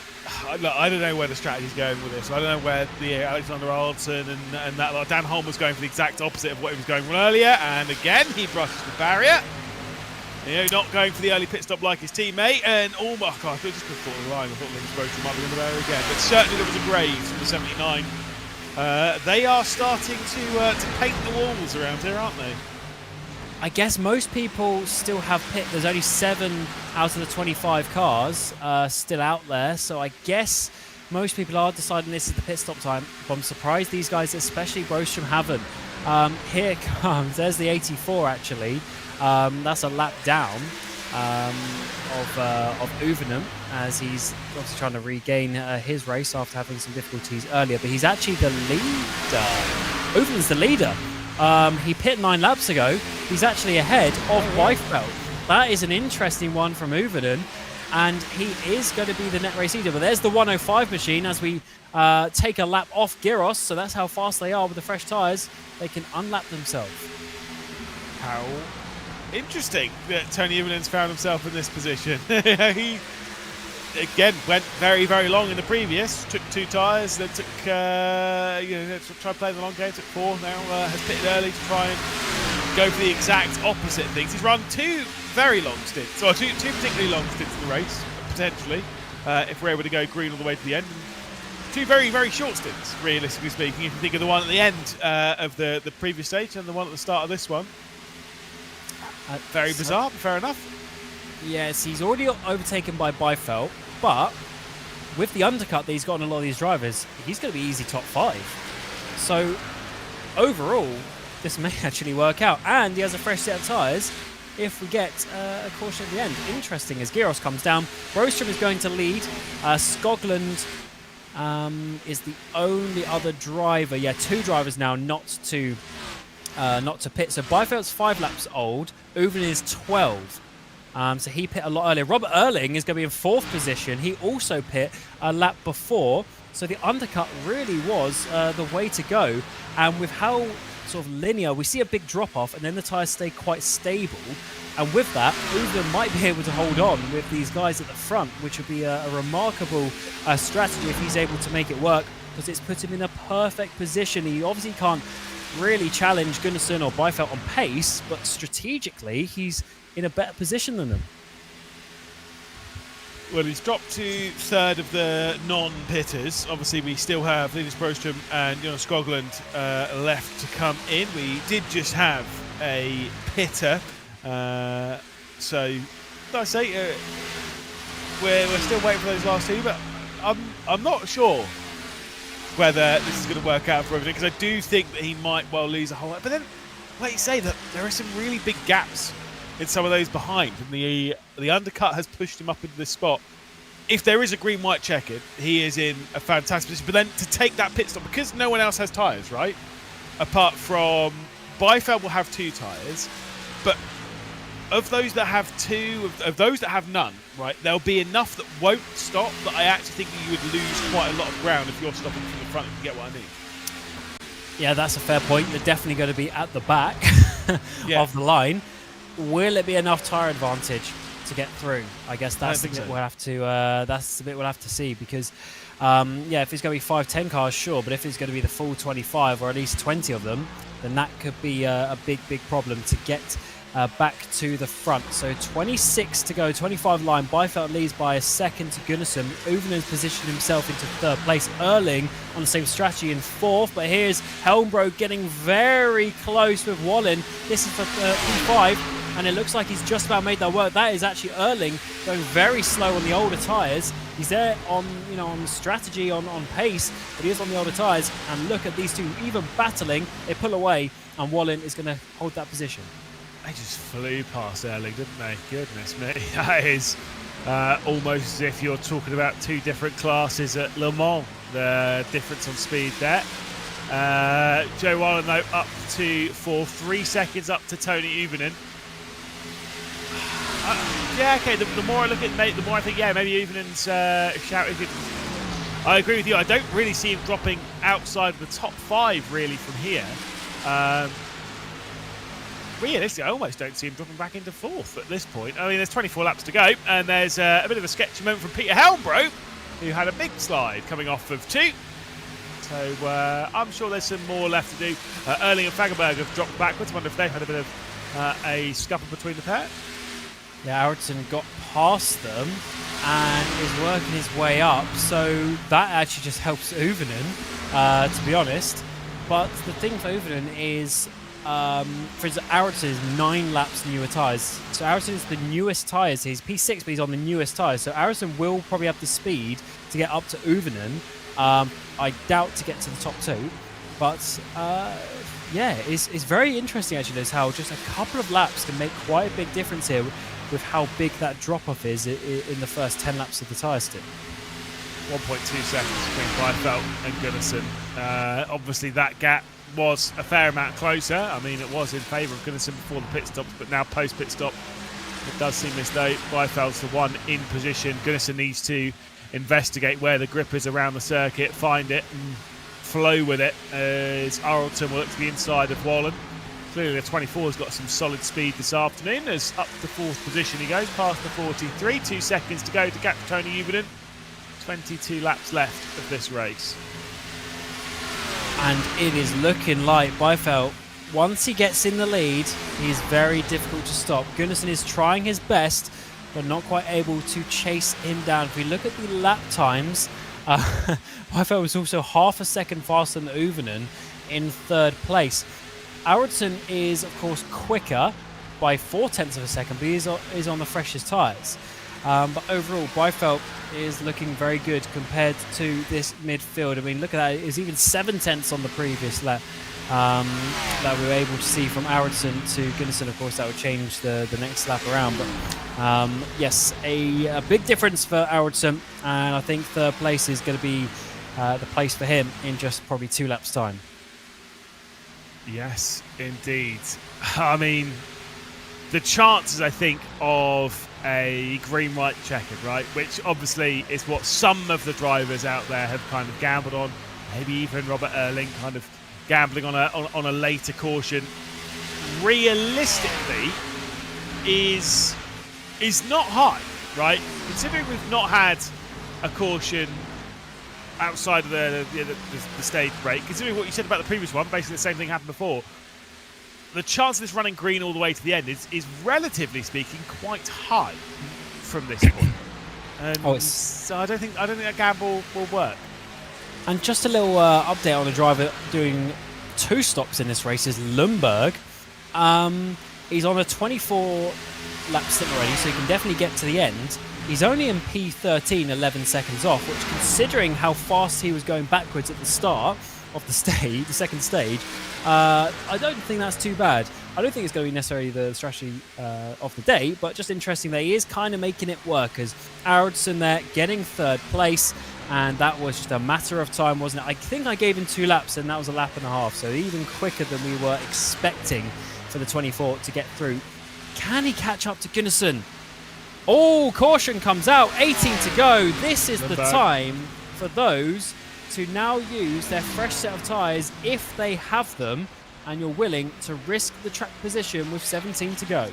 I don't know where the strategy's going with this. I don't know where the Alexander Arlton and that lot. Dan Holm was going for the exact opposite of what he was going for earlier, and again he brushes the barrier. Not going for the early pit stop like his teammate, and oh my god, I just before the line, I thought Linus Broster might be on the barrier again, but certainly there was a graze from the 79. They are starting to paint the walls around here, aren't they? I guess most people still have pit. There's only 7 out of the 25 cars still out there, so I guess most people are deciding this is the pit stop time. But I'm surprised these guys, especially Brostrom, haven't. Here it comes. There's the 84 actually. That's a lap down of Uvenum, as he's obviously trying to regain his race after having some difficulties earlier. But he's actually the leader. Uvenum's the leader. He pit 9 laps ago. He's actually ahead of Byfeld. That is an interesting one from Uvenum, and he is going to be the net race leader. But there's the 105 machine as we take a lap off Gyros, so that's how fast they are with the fresh tyres. They can unlap themselves. How interesting that Tony Uvenum's found himself in this position. He again went very, very long in the previous. Took 2 tyres, then took try to play the long game. Took 4. Now has pitted early to try and go for the exact opposite things. He's run 2 very long stints, or two particularly long stints in the race potentially. If we're able to go green all the way to the end. And 2 very, very short stints, realistically speaking. If you think of the one at the end of the previous stage and the one at the start of this one. Very bizarre, but fair enough. Yes, he's already overtaken by Byfeld, but with the undercut that he's got on a lot of these drivers, he's going to be easy top 5. So overall, this may actually work out. And he has a fresh set of tyres if we get a caution at the end. Interesting as Gyros comes down. Brostrom is going to lead. Skoglund is the only other driver. Yeah, 2 drivers now not to pit. So Byfeld's 5 laps old. Uven is 12. So he pit a lot earlier. Robert Erling is going to be in 4th position. He also pit a lap before. So the undercut really was the way to go. And with how sort of linear, we see a big drop off and then the tyres stay quite stable. And with that, Uven might be able to hold on with these guys at the front, which would be a remarkable strategy if he's able to make it work, because it's put him in a perfect position. He obviously can't really challenge Gunnarsson or Byfeld on pace, but strategically he's in a better position than them. Well, he's dropped to 3rd of the non-pitters. Obviously, we still have Linus Brostrom and Jonas Skoglund left to come in. We did just have a pitter. So, like I say, we're still waiting for those last 2, but I'm not sure whether this is going to work out for everything, because I do think that he might well lose a whole lot. But then, like you say, that there are some really big gaps in some of those behind, and the undercut has pushed him up into this spot. If there is a green-white checkered, he is in a fantastic position. But then to take that pit stop, because no one else has tyres, right? Apart from Byfeld will have 2 tyres, but of those that have 2, of those that have none, right, there'll be enough that won't stop that I actually think that you would lose quite a lot of ground if you're stopping from the front, if you get what I mean. Yeah, that's a fair point. They're definitely going to be at the back of the line. Will it be enough tyre advantage to get through? I guess that's the bit we'll have to. That's the bit we'll have to see, because, yeah, if it's going to be 5-10 cars, sure, but if it's going to be the full 25 or at least 20 of them, then that could be a big problem to get back to the front. So 26 to go, 25 line. Byfeld leads by a second to Gunnarsson. Uvenen's positioned himself into third place. Erling on the same strategy in fourth, but here's Helmbro getting very close with Bohlin. This is for P5, and it looks like he's just about made that work. That is actually Erling going very slow on the older tyres. He's there on, on strategy, on pace, but he is on the older tyres. And look at these two, even battling. They pull away, and Bohlin is going to hold that position. They just flew past Erling, didn't they? Goodness me. That is almost as if you're talking about two different classes at Le Mans. The difference on speed there. Joe Wallen, though, up to for 3 seconds up to Tony Uvenen. Yeah, okay, the more I look at it, the more I think, yeah, maybe Uvenen's shout is good. I agree with you. I don't really see him dropping outside of the top 5, really, from here. Realistically, I almost don't see him dropping back into 4th at this point. I mean, there's 24 laps to go, and there's a bit of a sketchy moment from Peter Helmbro, who had a big slide coming off of 2. So I'm sure there's some more left to do. Erling and Fagerberg have dropped backwards. I wonder if they've had a bit of a scuffle between the pair. Yeah, Ericsson got past them and is working his way up. So that actually just helps Uvenen, to be honest. But the thing for Uvenen is, for instance, Ericsson is 9 laps newer tyres. So Ericsson is the newest tyres. He's P6, but he's on the newest tyres. So Ericsson will probably have the speed to get up to Uvenen. I doubt to get to the top 2. But yeah, it's very interesting actually, is how just a couple of laps can make quite a big difference here with how big that drop-off is in the first 10 laps of the tyre stint. 1.2 seconds between Byfeld and Gunnarsson. Obviously, that gap was a fair amount closer. I mean, it was in favour of Gunnarsson before the pit stops, but now post-pit stop, it does seem as though Byfeld's the one in position. Gunnarsson needs to investigate where the grip is around the circuit, find it, and flow with it, as Arlton will look to the inside of Bohlin. Clearly, the 24's got some solid speed this afternoon, as up to 4th position he goes, past the 43. 2 seconds to go to catch Tony Uvenen. 22 laps left of this race. And it is looking like Byfeld, once he gets in the lead, he's very difficult to stop. Gunnarsson is trying his best, but not quite able to chase him down. If we look at the lap times, Byfeld was also half a second faster than Uvenen in 3rd place. Aronson is, of course, quicker by 0.4 of a second, but he is on the freshest tyres. But overall, Byfeld is looking very good compared to this midfield. I mean, look at that. It was even 0.7 on the previous lap that we were able to see from Aronson to Gunnarsson. Of course, that would change the next lap around. But yes, a big difference for Aronson, and I think 3rd place is going to be the place for him in just probably 2 laps' time. Yes, indeed. I mean, the chances, I think, of a green-white checkered, right, which obviously is what some of the drivers out there have kind of gambled on, maybe even Robert Erling kind of gambling on a later caution, realistically is not high, right? Considering we've not had a caution outside of the stage break, considering what you said about the previous one, basically the same thing happened before, the chance of this running green all the way to the end is relatively speaking quite high from this point. So I don't think that gamble will work. And just a little update on the driver doing 2 stops in this race is Lundberg. He's on a 24 lap stint already, so he can definitely get to the end. He's only in P13, 11 seconds off, which, considering how fast he was going backwards at the start of the second stage, I don't think that's too bad. I don't think it's going to be necessarily the strategy of the day, but just interesting that he is kind of making it work, as Aronson there getting 3rd place, and that was just a matter of time, wasn't it? I think I gave him 2 laps, and that was a lap and a half, so even quicker than we were expecting for the 24 to get through. Can he catch up to Gunnarsson? Oh, caution comes out, 18 to go. This is the time for those to now use their fresh set of tyres if they have them, and you're willing to risk the track position with 17 to go.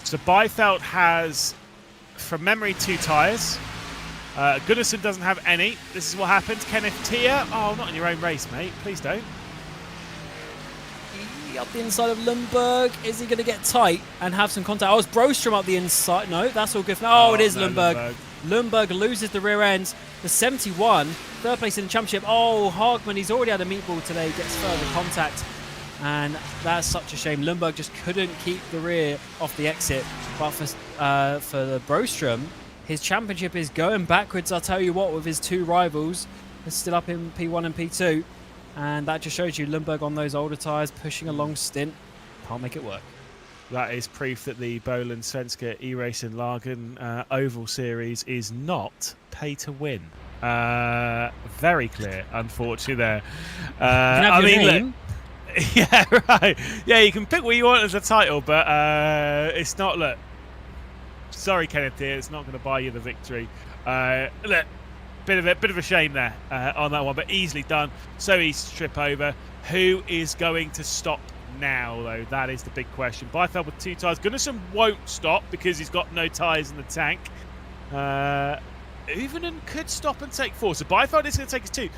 So Byfeld has, from memory, 2 tyres. Gunnarsson doesn't have any. This is what happens. Kenneth Tier. Oh, not in your own race, mate. Please don't. maybe up the inside of Lundberg. Is he going to get tight and have some contact? Oh, it's Broström up the inside. No, that's all good. Oh, it is Lundberg. Lundberg loses the rear end. The 71, third place in the championship. Oh, Hagman, he's already had a meatball today, gets further contact. And that's such a shame. Lundberg just couldn't keep the rear off the exit. But for the Broström, his championship is going backwards, I'll tell you what, with his two rivals. They're still up in P1 and P2. And that just shows you Lundberg on those older tyres, pushing a long stint. Can't make it work. That is proof that the Bohlin Svenska Eracingligan Oval Series is not pay to win. Very clear, unfortunately, there. I mean, look, yeah, right. Yeah, you can pick what you want as a title, but it's not. Look, sorry, Kenneth, here, it's not going to buy you the victory. Look, bit of a shame there on that one, but easily done. So easy to trip over. Who is going to stop now, though? That is the big question. Byfeld with 2 tyres. Gunnarsson won't stop because he's got no tyres in the tank. Uvenen could stop and take 4. So Byfeld is going to take his 2.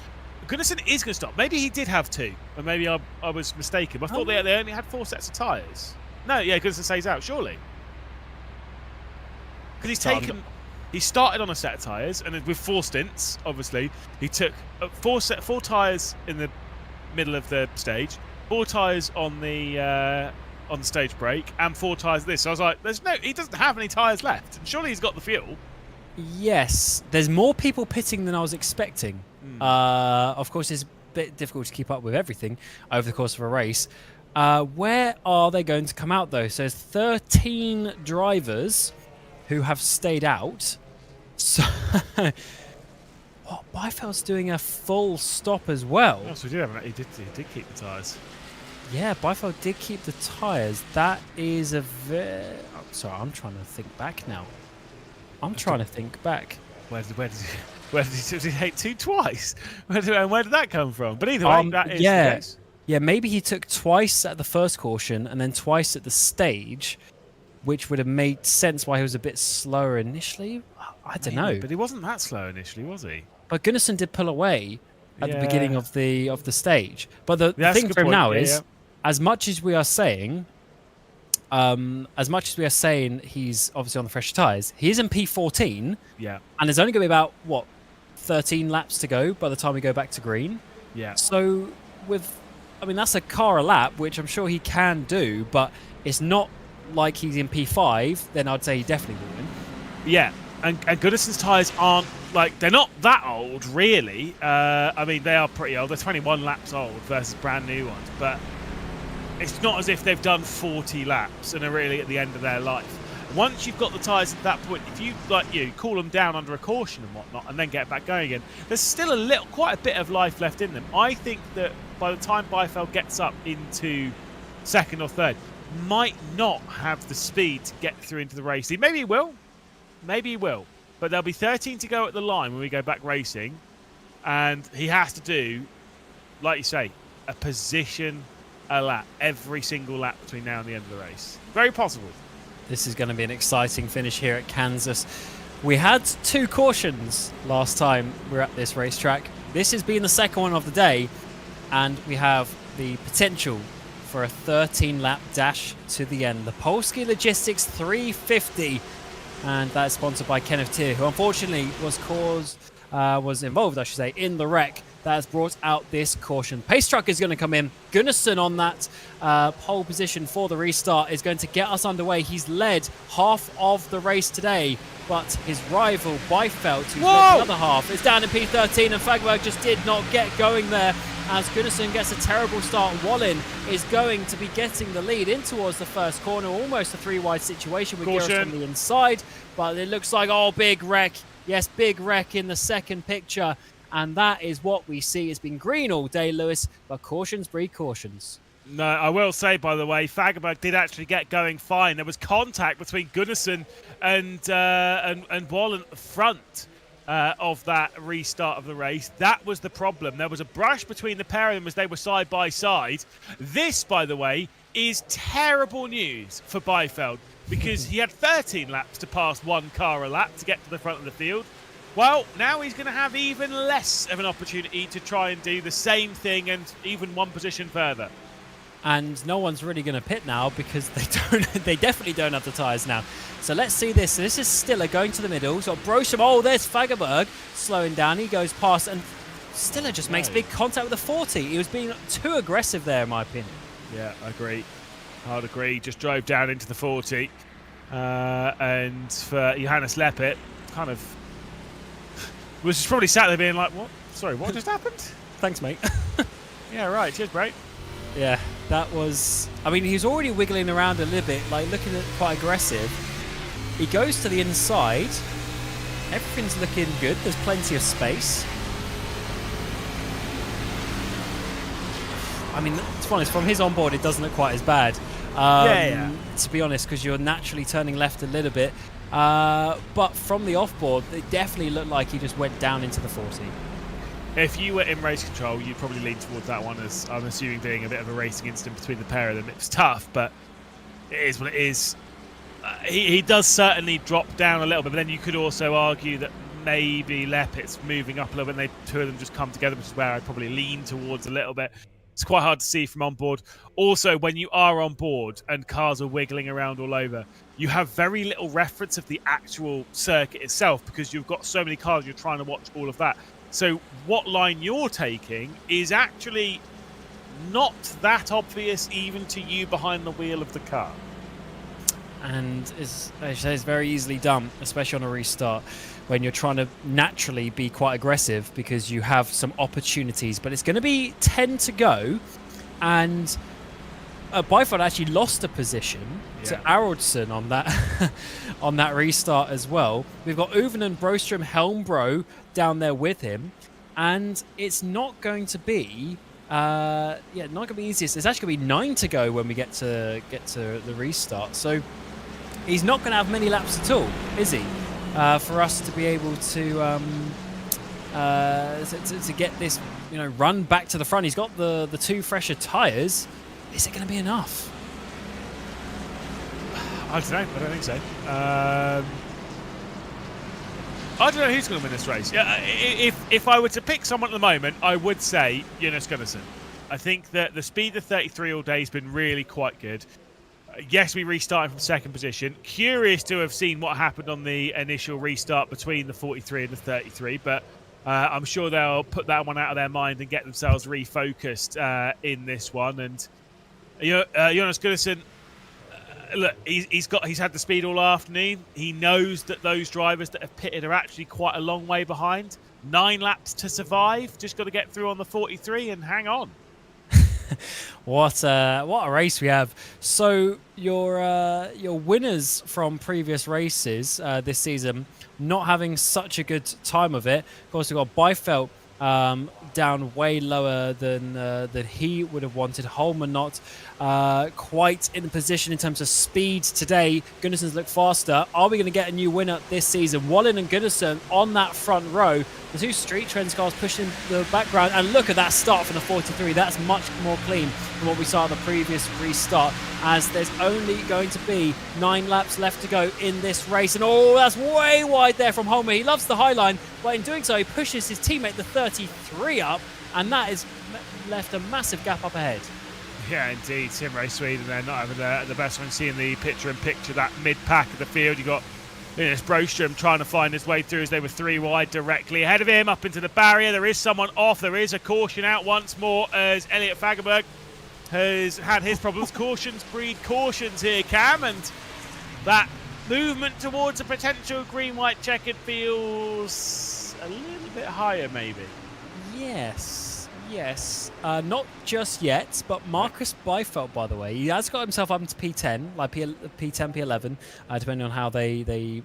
Gunnarsson is going to stop. Maybe he did have 2, or maybe I was mistaken. I thought they only had 4 sets of tyres. No, yeah, Gunnarsson stays out, surely. Because he's taken... He started on a set of tyres, and with 4 stints, obviously, he took 4 tyres in the middle of the stage, 4 tyres on the stage break, and 4 tyres this. So I was like, he doesn't have any tyres left. And surely he's got the fuel. Yes, there's more people pitting than I was expecting. Of course, it's a bit difficult to keep up with everything over the course of a race. Where are they going to come out, though? So there's 13 drivers who have stayed out. So, Byfeld's doing a full stop as well. Yes, we did. He did keep the tyres. Yeah, Byfeld did keep the tyres. That is a very... Oh, sorry, I'm trying to think back now. Where did he take 2 twice? Where did that come from? But either way, that is the case. Yeah, maybe he took twice at the first caution and then twice at the stage, which would have made sense why he was a bit slower initially. I don't know. But he wasn't that slow initially, was he? But Gunnarsson did pull away at the beginning of the stage. But the thing for him now is, as much as we are saying he's obviously on the fresh tyres, he is in P14. Yeah. And there's only going to be about, 13 laps to go by the time we go back to green. Yeah. So that's a car a lap, which I'm sure he can do, but it's not like he's in P5, then I'd say he definitely will win. Yeah, and Gunnarsson's tyres aren't, they're not that old, really. They are pretty old. They're 21 laps old versus brand new ones, but it's not as if they've done 40 laps and are really at the end of their life. Once you've got the tyres at that point, if you cool them down under a caution and whatnot and then get back going again, there's still quite a bit of life left in them. I think that by the time Byfeld gets up into second or third, might not have the speed to get through into the race. Maybe he will. But there'll be 13 to go at the line when we go back racing. And he has to do, like you say, a position a lap, every single lap between now and the end of the race. Very possible. This is going to be an exciting finish here at Kansas. We had 2 cautions last time we were at this racetrack. This has been the second one of the day. And we have the potential for a 13-lap dash to the end. The Polski Logistics 350, and that's sponsored by Kenneth Tier, who unfortunately was involved, I should say, in the wreck that has brought out this caution. Pace truck is going to come in. Gunnarsson on that pole position for the restart is going to get us underway. He's led half of the race today, but his rival Byfeld, who's led the other half, is down in P13, and Fagerberg just did not get going there. As Gunnarsson gets a terrible start, Bohlin is going to be getting the lead in towards the first corner, almost a 3-wide situation with Gareth on the inside, but it looks like, big wreck. Yes, big wreck in the second picture, and that is what we see. It's been green all day, Lewis, but cautions breed cautions. No, I will say, by the way, Fagerberg did actually get going fine. There was contact between Gunnarsson and Bohlin at the front of that restart of the race. That was the problem. There was a brush between the pair of them as they were side by side. This, by the way, is terrible news for Byfeld because he had 13 laps to pass 1 car a lap to get to the front of the field. Well, now he's going to have even less of an opportunity to try and do the same thing and even 1 position further. and no one's really going to pit now because they definitely don't have the tyres now. So let's see this. So this is Stiller going to the middle. So Broström, oh, there's Fagerberg slowing down. He goes past, and Stiller just makes big contact with the 40. He was being too aggressive there, in my opinion. Yeah, I agree. I'd agree. Just drove down into the 40. And for Johannes Leppert, kind of was just probably sat there being like, what? Sorry, what just happened? Thanks, mate. Yeah, right. Cheers, bro. Yeah, that was... I mean, he was already wiggling around a little bit, like looking at quite aggressive. He goes to the inside. Everything's looking good. There's plenty of space. I mean, to be honest, from his onboard, it doesn't look quite as bad. To be honest, because you're naturally turning left a little bit. But from the offboard, it definitely looked like he just went down into the 40. If you were in race control, you'd probably lean towards that one, as I'm assuming being a bit of a racing incident between the pair of them. It was tough, but it is what it is. He does certainly drop down a little bit, but then you could also argue that maybe Leppert's moving up a little bit and two of them just come together, which is where I'd probably lean towards a little bit. It's quite hard to see from on board. Also, when you are on board and cars are wiggling around all over, you have very little reference of the actual circuit itself because you've got so many cars, you're trying to watch all of that. So what line you're taking is actually not that obvious even to you behind the wheel of the car. And it's very easily done, especially on a restart, when you're trying to naturally be quite aggressive because you have some opportunities. But it's going to be 10 to go, and Byford actually lost a position to Aroldsson on that on that restart as well. We've got Uven, Broström, Helmbro down there with him, and it's not going to be not going to be easiest. It's actually going to be 9 to go when we get to the restart. So he's not going to have many laps at all, is he? For us to be able to get this, run back to the front. He's got the two fresher tyres. Is it going to be enough? I don't know. I don't think so. I don't know who's going to win this race. Yeah, if I were to pick someone at the moment, I would say Jonas Gunnarsson. I think that the speed of 33 all day has been really quite good. Yes, we restarted from second position. Curious to have seen what happened on the initial restart between the 43 and the 33, but I'm sure they'll put that one out of their mind and get themselves refocused in this one. And Jonas Gunnarsson, look, he's had the speed all afternoon. He knows that those drivers that have pitted are actually quite a long way behind. 9 laps to survive. Just got to get through on the 43 and hang on. What a race we have. So your winners from previous races this season not having such a good time of it. Of course, we've got Byfeld down way lower than he would have wanted. Holman not quite in the position in terms of speed today. Gunnarsson's look faster. Are we going to get a new winner this season? Bohlin and Gunnarsson on that front row. The two Street Trends cars pushing the background, and look at that start from the 43. That's much more clean than what we saw at the previous restart, as there's only going to be 9 laps left to go in this race. And oh, that's way wide there from Homer. He loves the high line, but in doing so, he pushes his teammate, the 33, up, and that has left a massive gap up ahead. Yeah, indeed. Tim Ray Sweden there not having the best one. Seeing the picture-in-picture, that mid-pack of the field. You got Broström trying to find his way through as they were 3 wide directly ahead of him, up into the barrier. There is someone off. There is a caution out once more as Elliot Fagerberg has had his problems. Cautions breed cautions here, Cam, and that movement towards a potential green-white checkered feels a little bit higher, maybe. Yes. Not just yet, but Marcus Byfeld, by the way, he has got himself up into P10, like P10, P11, depending on how they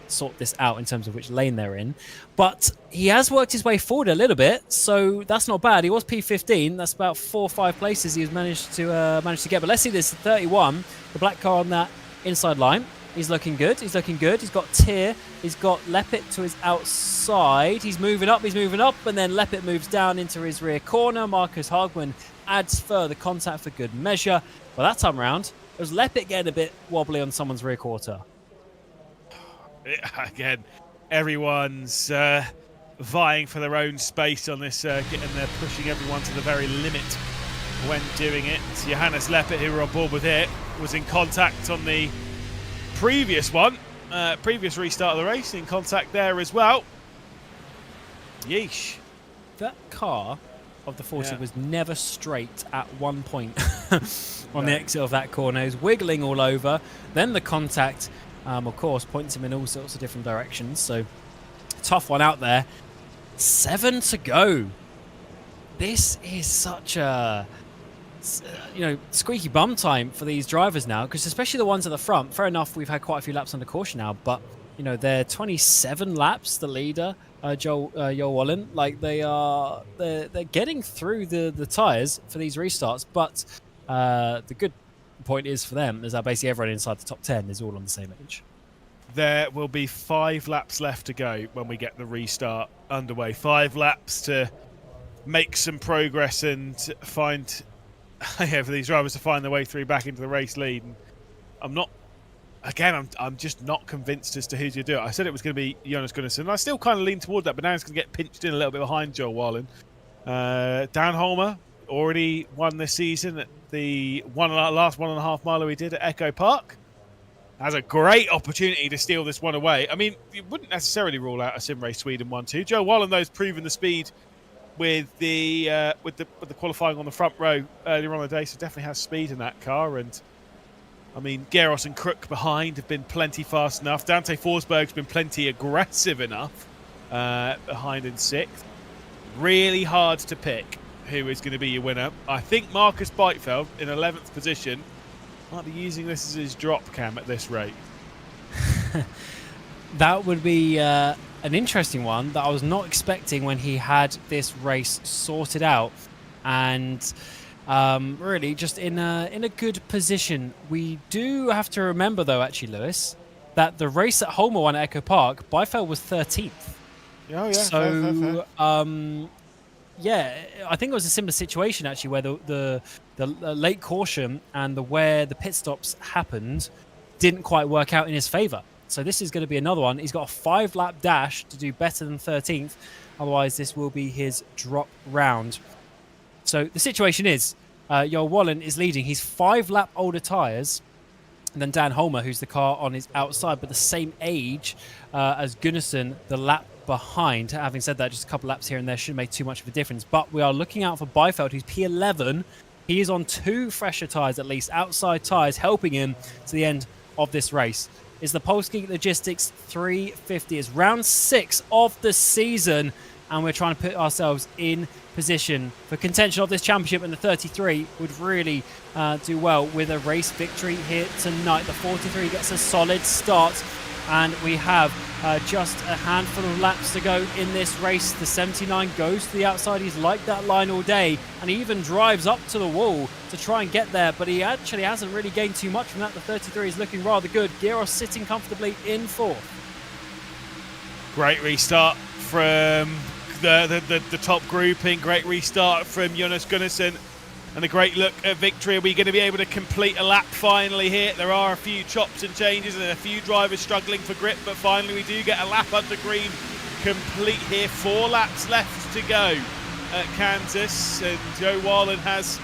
sort this out in terms of which lane they're in. But he has worked his way forward a little bit, so that's not bad. He was P15. That's about 4 or 5 places he was managed to get. But let's see this 31, the black car on that inside line. He's looking good. He's got Tyr. He's got Leppert to his outside. He's moving up, and then Leppert moves down into his rear corner. Marcus Hagman adds further contact for good measure. Well, that time round, it was Leppert getting a bit wobbly on someone's rear quarter. Again, everyone's vying for their own space on this circuit, and they're pushing everyone to the very limit when doing it. Johannes Leppert, who were on board with it, was in contact on the previous one, previous restart of the race, in contact there as well. Yeesh. That car of the 40 was never straight at one point on the exit of that corner. It was wiggling all over. Then the contact, of course, points him in all sorts of different directions. So, tough one out there. 7 to go. This is such a, squeaky bum time for these drivers now, because especially the ones at the front. Fair enough, we've had quite a few laps under caution now, but they're 27 laps, the leader, Joel Bohlin. Like they're getting through the tyres for these restarts, but the good point is for them is that basically everyone inside the top 10 is all on the same age. There will be 5 laps left to go when we get the restart underway. 5 laps to make some progress and find, for these drivers to find their way through back into the race lead. And I'm just not convinced as to who's going to do it. I said it was going to be Jonas Gunnarsson. I still kind of lean toward that, but now he's going to get pinched in a little bit behind Joel Bohlin. Dan Holmer already won this season at the last 1.5 miler we did at Echo Park. Has a great opportunity to steal this one away. I mean, you wouldn't necessarily rule out a Sim Race Sweden 1-2. Joel Bohlin, though, has proven the speed with the qualifying on the front row earlier on in the day, so definitely has speed in that car. And I mean, Geros and Crook behind have been plenty fast enough. Dante Forsberg's been plenty aggressive enough behind in 6th. Really hard to pick who is going to be your winner. I think Marcus Beitfeld in 11th position might be using this as his drop cam at this rate. That would be an interesting one that I was not expecting when he had this race sorted out, and really just in a good position. We do have to remember, though, actually, Lewis, that the race at Holmer won at Echo Park, Beifeld was 13th. Oh yeah. So fair. yeah, I think it was a similar situation actually, where the late caution and where the pit stops happened didn't quite work out in his favour. So this is going to be another one. He's got a 5-lap dash to do better than 13th. Otherwise, this will be his drop round. So the situation is, Joel Bohlin is leading. He's 5-lap older tyres than Dan Holmer, who's the car on his outside, but the same age as Gunnarsson, the lap behind. Having said that, just a couple laps here and there shouldn't make too much of a difference. But we are looking out for Beifeld, who's P11. He is on 2 fresher tyres, at least outside tyres, helping him to the end of this race. Is the Polski Logistics 350. It's round 6 of the season, and we're trying to put ourselves in position for contention of this championship, and the 33 would really do well with a race victory here tonight. The 43 gets a solid start, and we have just a handful of laps to go in this race. The 79 goes to the outside. He's liked that line all day, and he even drives up to the wall to try and get there, but he actually hasn't really gained too much from that. The 33 is looking rather good. Geros sitting comfortably in 4th. Great restart from the top grouping. Great restart from Jonas Gunnarsson, and a great look at victory. Are we going to be able to complete a lap finally here? There are a few chops and changes and a few drivers struggling for grip, but finally we do get a lap under green complete here. 4 laps left to go at Kansas, and Joe Bohlin has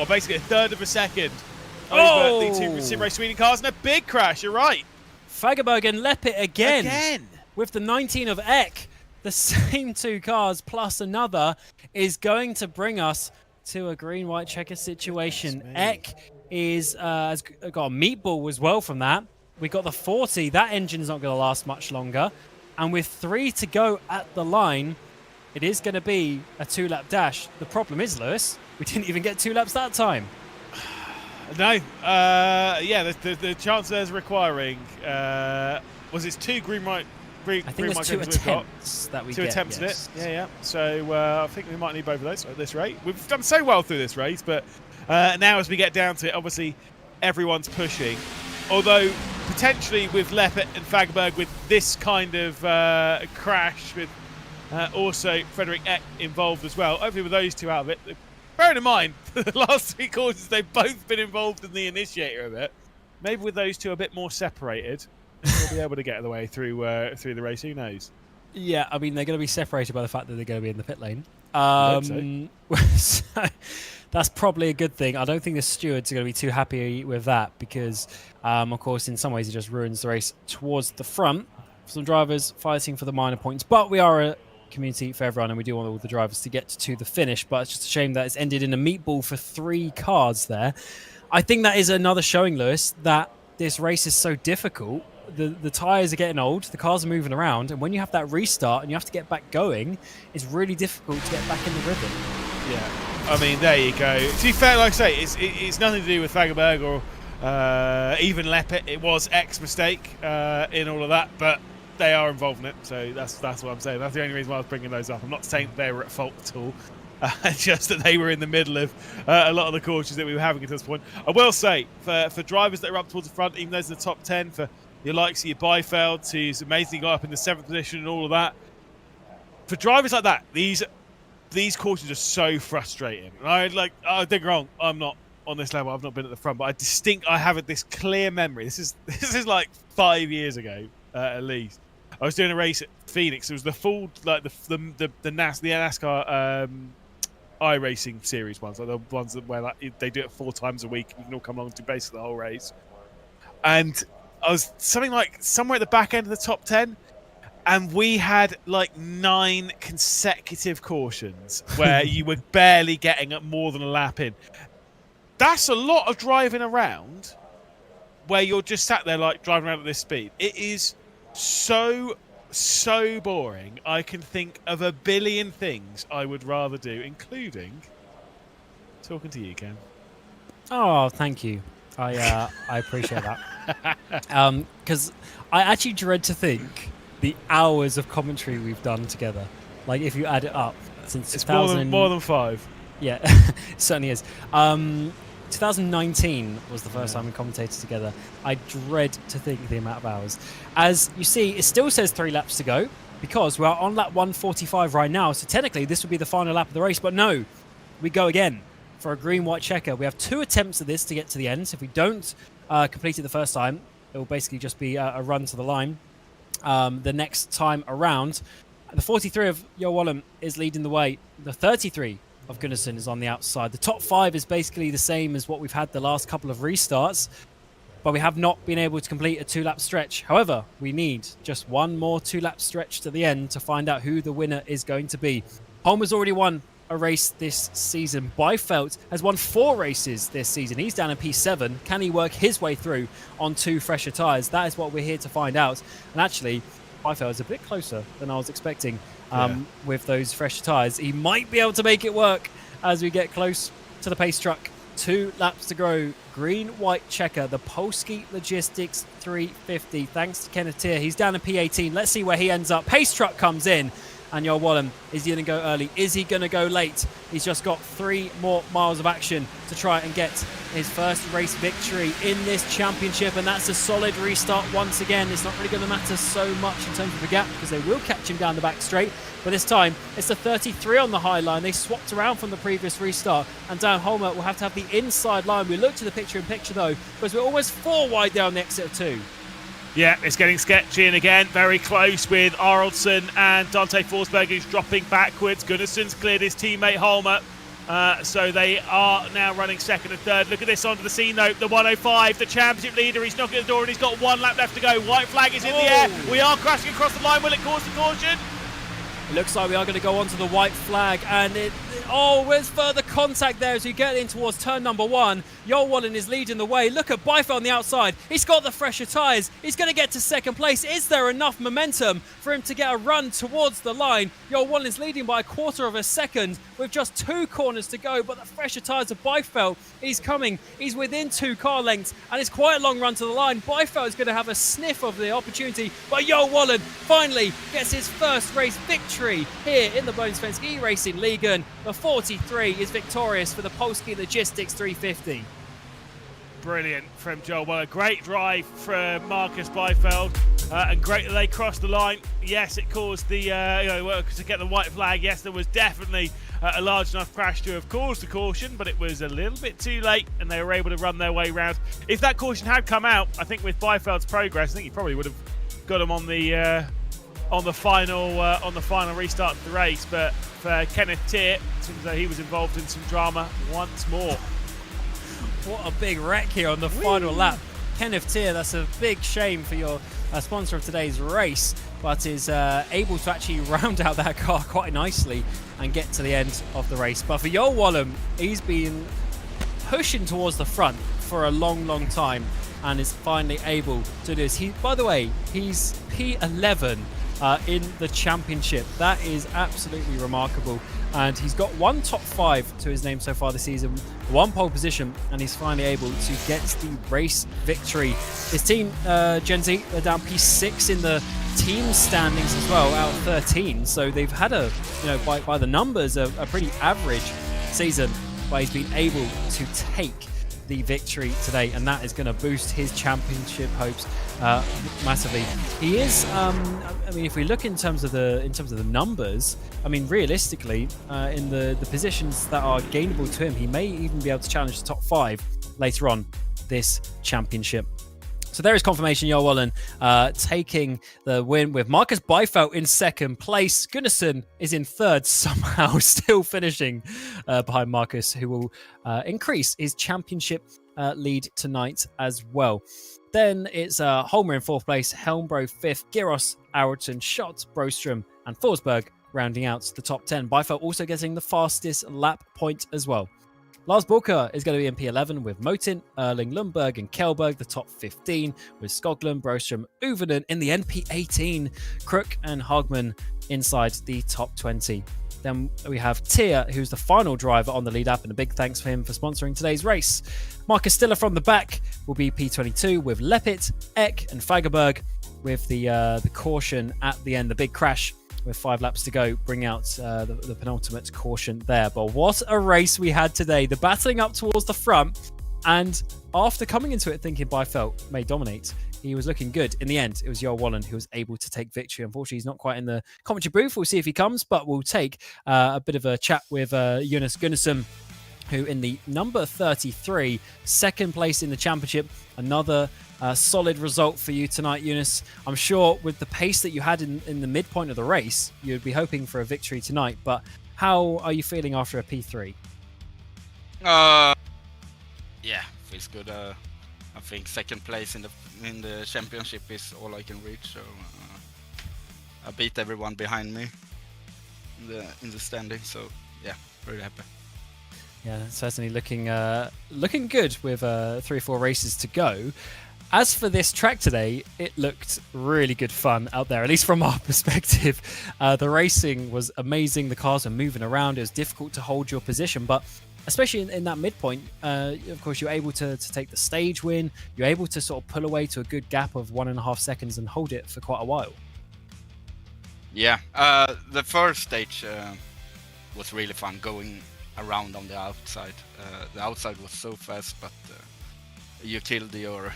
basically a third of a second over the 2 Sim Race Sweden cars, and a big crash. You're right. Fagerberg and Leppert again with the 19 of Eck. The same 2 cars plus another is going to bring us to a green-white checker situation. Eck has got a meatball as well from that. We got the 40. That engine's not going to last much longer. And with 3 to go at the line, it is going to be a 2-lap dash. The problem is, Lewis, we didn't even get 2 laps that time. No. The chance there's requiring was it 2 green-white? I think there's 2 attempts that we get. 2 attempts yes. in it. Yeah. So I think we might need both of those at this rate. We've done so well through this race, but now as we get down to it, obviously everyone's pushing. Although potentially with Leppert and Fagerberg with this kind of crash, with also Frederick Eck involved as well. Hopefully with those 2 out of it. Bearing in mind, the last 3 quarters they've both been involved in the initiator of it. Maybe with those 2 a bit more separated, we'll be able to get the way through the race. Who knows? Yeah, I mean, they're going to be separated by the fact that they're going to be in the pit lane. I hope so. So that's probably a good thing. I don't think the stewards are going to be too happy with that because, of course, in some ways it just ruins the race towards the front. Some drivers fighting for the minor points, but we are a community for everyone and we do want all the drivers to get to the finish, but it's just a shame that it's ended in a meatball for 3 cars there. I think that is another showing, Lewis, that this race is so difficult. The tyres are getting old, the cars are moving around, and when you have that restart and you have to get back going, it's really difficult to get back in the rhythm. Yeah, I mean, there you go. To be fair, like I say, it's nothing to do with Fagerberg or even Leppert. It was X mistake in all of that, but they are involved in it, so that's what I'm saying. That's the only reason why I was bringing those up. I'm not saying they were at fault at all. Just that they were in the middle of a lot of the cautions that we were having at this point. I will say, for drivers that are up towards the front, even those in the top 10, for your likes of your Beifeld, who's amazingly got up in the 7th position and all of that, for drivers like that, these cautions are so frustrating. Don't get me wrong, I'm not on this level. I've not been at the front, but I have this clear memory. This is like 5 years ago at least. I was doing a race at Phoenix. It was the full the NASCAR iRacing series ones, like the ones where they do it 4 times a week. You can all come along and do basically the whole race. And I was somewhere at the back end of the top 10, and we had like 9 consecutive cautions where you were barely getting more than a lap in. That's a lot of driving around where you're just sat there like driving around at this speed. It is so boring. I can think of a billion things I would rather do, including talking to you, Ken. Oh, thank you. I appreciate that. Because I actually dread to think the hours of commentary we've done together. Like, if you add it up since it's 2000... more than 5. Yeah, it certainly is. 2019 was the first time we commentated together. I dread to think the amount of hours. As you see, it still says 3 laps to go because we're on lap 145 right now. So technically, this would be the final lap of the race. But no, we go again for a green-white checker. We have 2 attempts at this to get to the end. So if we don't complete it the first time, it will basically just be a run to the line. The next time around, the 43 of Jo Wallem is leading the way. The 33 of Gunnarsson is on the outside. The top 5 is basically the same as what we've had the last couple of restarts, but we have not been able to complete a 2-lap stretch. However, we need just one more 2-lap stretch to the end to find out who the winner is going to be. Holmer's already won a race this season. Beifeld has won 4 races this season. He's down in P7. Can he work his way through on 2 fresher tyres? That is what we're here to find out. And actually, Beifeld is a bit closer than I was expecting. With those fresh tyres, he might be able to make it work as we get close to the pace truck. 2 laps to go. Green-white checker, the Polski Logistics 350. Thanks to Kenneth Tier. He's down in P18. Let's see where he ends up. Pace truck comes in. And Jo Wallem, is he going to go early? Is he going to go late? He's just got 3 more miles of action to try and get his first race victory in this championship. And that's a solid restart once again. It's not really going to matter so much in terms of the gap because they will catch him down the back straight. But this time, it's the 33 on the high line. They swapped around from the previous restart. And Dan Holmer will have to have the inside line. We look to the picture-in-picture, though, because we're almost 4 wide down the exit of 2. Yeah, it's getting sketchy, and again, very close with Aroldsson and Dante Forsberg, who's dropping backwards. Gunnarsson's cleared his teammate Holmer, so they are now running second and third. Look at this onto the scene, though. The 105, the championship leader, he's knocking at the door, and he's got 1 lap left to go. White flag is in the air. We are crashing across the line. Will it cause the caution? It looks like we are going to go onto the white flag, and where's further contact there as we get in towards turn number 1. Jo Wallem is leading the way. Look at Beifeld on the outside. He's got the fresher tyres. He's going to get to second place. Is there enough momentum for him to get a run towards the line? Jo Wallem is leading by 1/4 of a second with just 2 corners to go, but the fresher tyres of Beifeld, he's coming. He's within 2 car lengths, and it's quite a long run to the line. Beifeld is going to have a sniff of the opportunity, but Jo Wallem finally gets his first race victory here in the Svenska Eracingligan. The 43 is victorious for the Polski Logistics 350. Brilliant from Jo Wallem. Great drive from Marcus Beifeld, and great that they crossed the line. Yes, it caused the to get the white flag. Yes, there was definitely a large enough crash to have caused the caution, but it was a little bit too late, and they were able to run their way round. If that caution had come out, I think with Beifeld's progress, I think he probably would have got him on the on the final restart of the race. But for Kenneth Tier, it seems though he was involved in some drama once more. What a big wreck here on the final lap. Kenneth Tier, that's a big shame for your sponsor of today's race, but is able to actually round out that car quite nicely and get to the end of the race. But for Joel Wallem, he's been pushing towards the front for a long time and is finally able to do this. By the way, he's P11 in the championship. That is absolutely remarkable. And he's got one top 5 to his name so far this season, one pole position, and he's finally able to get the race victory. His team, Gen Z, they're down P6 in the team standings as well, out of 13. So they've had by the numbers, a pretty average season, but he's been able to take the victory today, and that is going to boost his championship hopes massively. He is, if we look in terms of the numbers, realistically, in the positions that are gainable to him, he may even be able to challenge the top 5 later on this championship. So there is confirmation. Joel Wallem taking the win with Marcus Byfeld in second place. Gunnarsson is in third, somehow still finishing behind Marcus, who will increase his championship lead tonight as well. Then it's Holmer in fourth place, Helmbro fifth, Giros, Ayrton, Schott, Broström, and Forsberg rounding out the top 10. Byfeld also getting the fastest lap point as well. Lars Borka is going to be in P11 with Motin, Erling, Lundberg, and Kjellberg, the top 15, with Skoglund, Broström, Uvernen in the NP18, Crook and Hagman inside the top 20. Then we have Tier, who's the final driver on the lead up, and a big thanks for him for sponsoring today's race. Marcus Stiller from the back will be P22 with Leppit, Eck, and Fagerberg, with the caution at the end, the big crash with 5 laps to go, bring out the penultimate caution there. But what a race we had today. The battling up towards the front, and after coming into it thinking Byfeld may dominate, he was looking good. In the end, it was Joel Wallem who was able to take victory. Unfortunately, he's not quite in the commentary booth. We'll see if he comes, but we'll take a bit of a chat with Jonas Gunnarsson, who in the number 33, second place in the championship. Another solid result for you tonight, Jonas. I'm sure with the pace that you had in the midpoint of the race, you'd be hoping for a victory tonight. But how are you feeling after a P3? Yeah, feels good. I think second place in the championship is all I can reach. So I beat everyone behind me in the standing. So yeah, very happy. Yeah, certainly looking good with 3 or 4 races to go. As for this track today, it looked really good fun out there, at least from our perspective. The racing was amazing. The cars were moving around. It was difficult to hold your position, but especially in that midpoint, of course, you're able to take the stage win. You're able to sort of pull away to a good gap of 1.5 seconds and hold it for quite a while. Yeah, the first stage was really fun, going around on the outside. The outside was so fast, but you killed your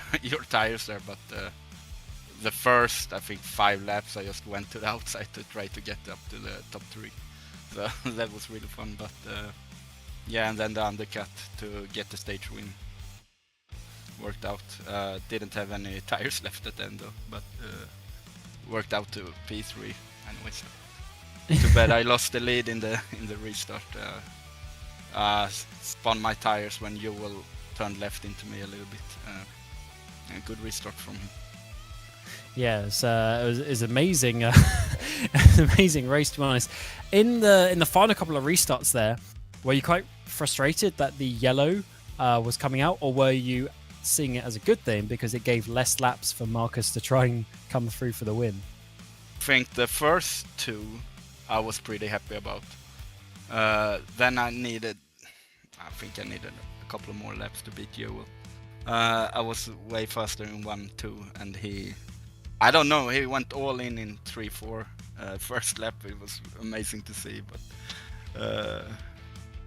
tires there. But the first, I think, 5 laps, I just went to the outside to try to get up to the top 3. So that was really fun. But yeah, and then the undercut to get the stage win worked out. Didn't have any tires left at the end though, but worked out to P3 anyways. Too bad I lost the lead in the restart. Spun my tires when you will turn left into me a little bit. A good restart from him. Yeah, it was amazing. An amazing race, to be honest. In the final couple of restarts there, were you quite frustrated that the yellow was coming out, or were you seeing it as a good thing because it gave less laps for Marcus to try and come through for the win? I think the first 2 I was pretty happy about. Then I needed a couple of more laps to beat Joel. I was way faster in 1-2, and he went all in 3-4. First lap, it was amazing to see, but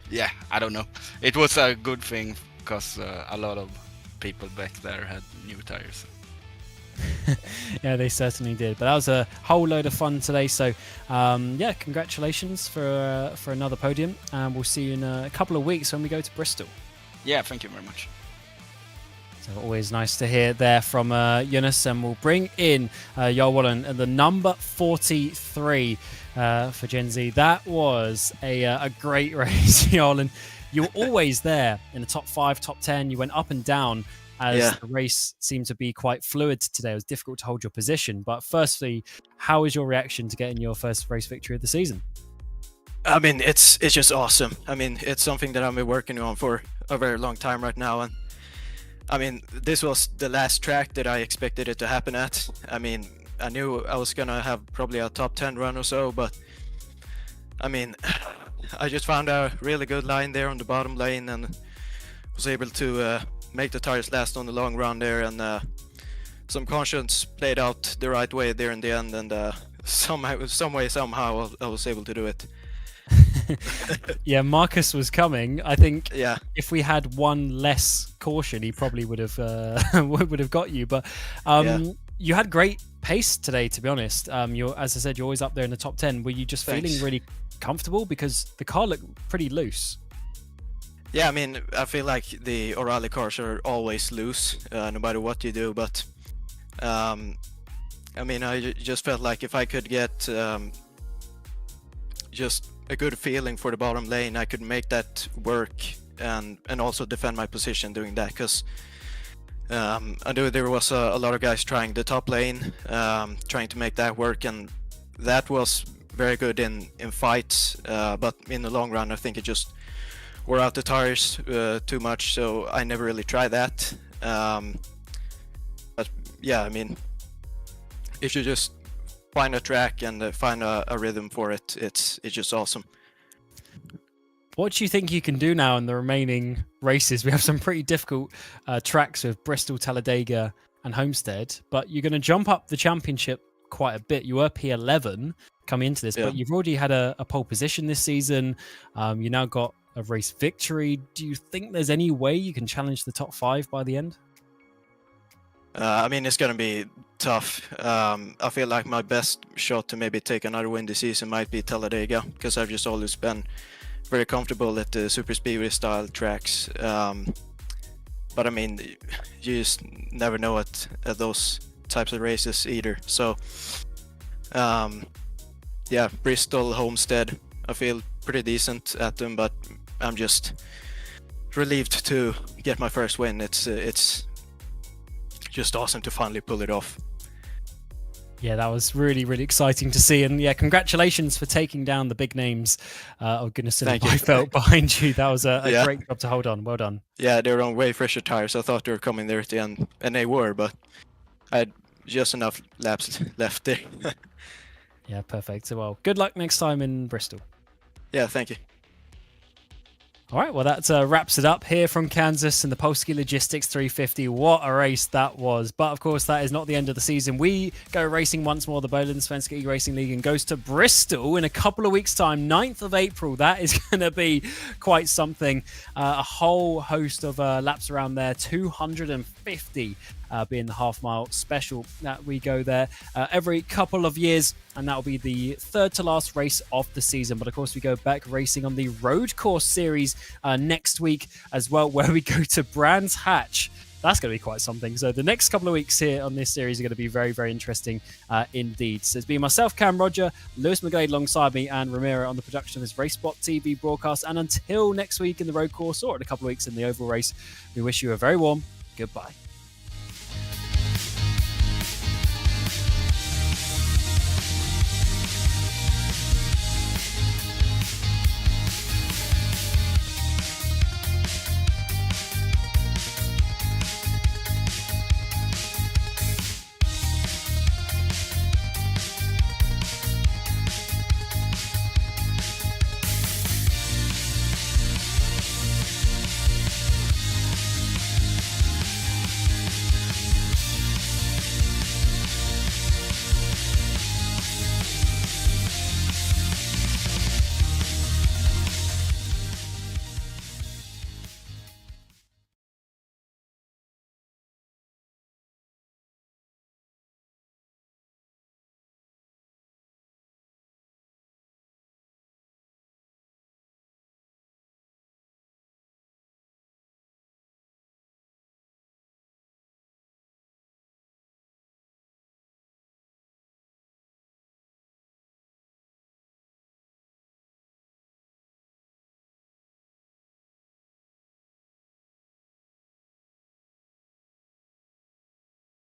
yeah, I don't know. It was a good thing because a lot of people back there had new tires. Yeah, they certainly did. But that was a whole load of fun today. So, yeah, congratulations for another podium, and we'll see you in a couple of weeks when we go to Bristol. Yeah, thank you very much. So always nice to hear there from Jonas, and we'll bring in Jarl Bohlin and the number 43 for Gen Z. That was a great race, Jarl, and you were always there in the top 5, top 10. You went up and down as the race seemed to be quite fluid today. It was difficult to hold your position. But firstly, how was your reaction to getting your first race victory of the season? I mean, it's just awesome. I mean, it's something that I've been working on for a very long time right now, and I mean, this was the last track that I expected it to happen at. I mean, I knew I was gonna have probably a top 10 run or so, but I mean, I just found a really good line there on the bottom lane and was able to make the tires last on the long run there, and some conscience played out the right way there in the end, and somehow I was able to do it. Yeah, Marcus was coming. I think Yeah. if we had one less caution, he probably would have got you. But you had great pace today, to be honest. You're, as I said, you're always up there in the top 10. Were you just feeling really comfortable because the car looked pretty loose? Yeah, I mean, I feel like the O'Reilly cars are always loose, no matter what you do. But I mean, I just felt like if I could get just a good feeling for the bottom lane, I could make that work and also defend my position doing that, because I knew there was a lot of guys trying the top lane, trying to make that work, and that was very good in fights, but in the long run I think it just wore out the tires too much, so I never really tried that. But yeah, I mean, if you just find a track and find a rhythm for it, it's just awesome. What do you think you can do now in the remaining races? We have some pretty difficult tracks with Bristol, Talladega and Homestead, but you're going to jump up the championship quite a bit. You were P11 coming into this, but you've already had a pole position this season. You now got a race victory. Do you think there's any way you can challenge the top 5 by the end? I mean, it's going to be tough. I feel like my best shot to maybe take another win this season might be Talladega, because I've just always been very comfortable at the super speedway style tracks. But I mean, you just never know at those types of races either. So yeah, Bristol, Homestead, I feel pretty decent at them, but I'm just relieved to get my first win. It's just awesome to finally pull it off. Yeah, that was really, really exciting to see. And yeah, congratulations for taking down the big names of Gunnarson and Byfeld behind you. That was a great job to hold on. Well done. Yeah, they were on way fresher tires. I thought they were coming there at the end, and they were, but I had just enough laps left there. Yeah, perfect. So, well, good luck next time in Bristol. Yeah, thank you. All right, well, that wraps it up here from Kansas and the Polski Logistics 350. What a race that was. But, of course, that is not the end of the season. We go racing once more. The Bohlin Svenska Eracingligan goes to Bristol in a couple of weeks' time, 9th of April. That is going to be quite something. A whole host of laps around there, 250 being the half-mile special that we go there every couple of years. And that will be the third to last race of the season. But of course, we go back racing on the road course series next week as well, where we go to Brands Hatch. That's going to be quite something. So the next couple of weeks here on this series are going to be very, very interesting indeed. So it's been myself, Cam Roger, Lewis McGlade alongside me, and Ramiro on the production of this RaceSpotTV broadcast. And until next week in the road course, or in a couple of weeks in the oval race, we wish you a very warm goodbye.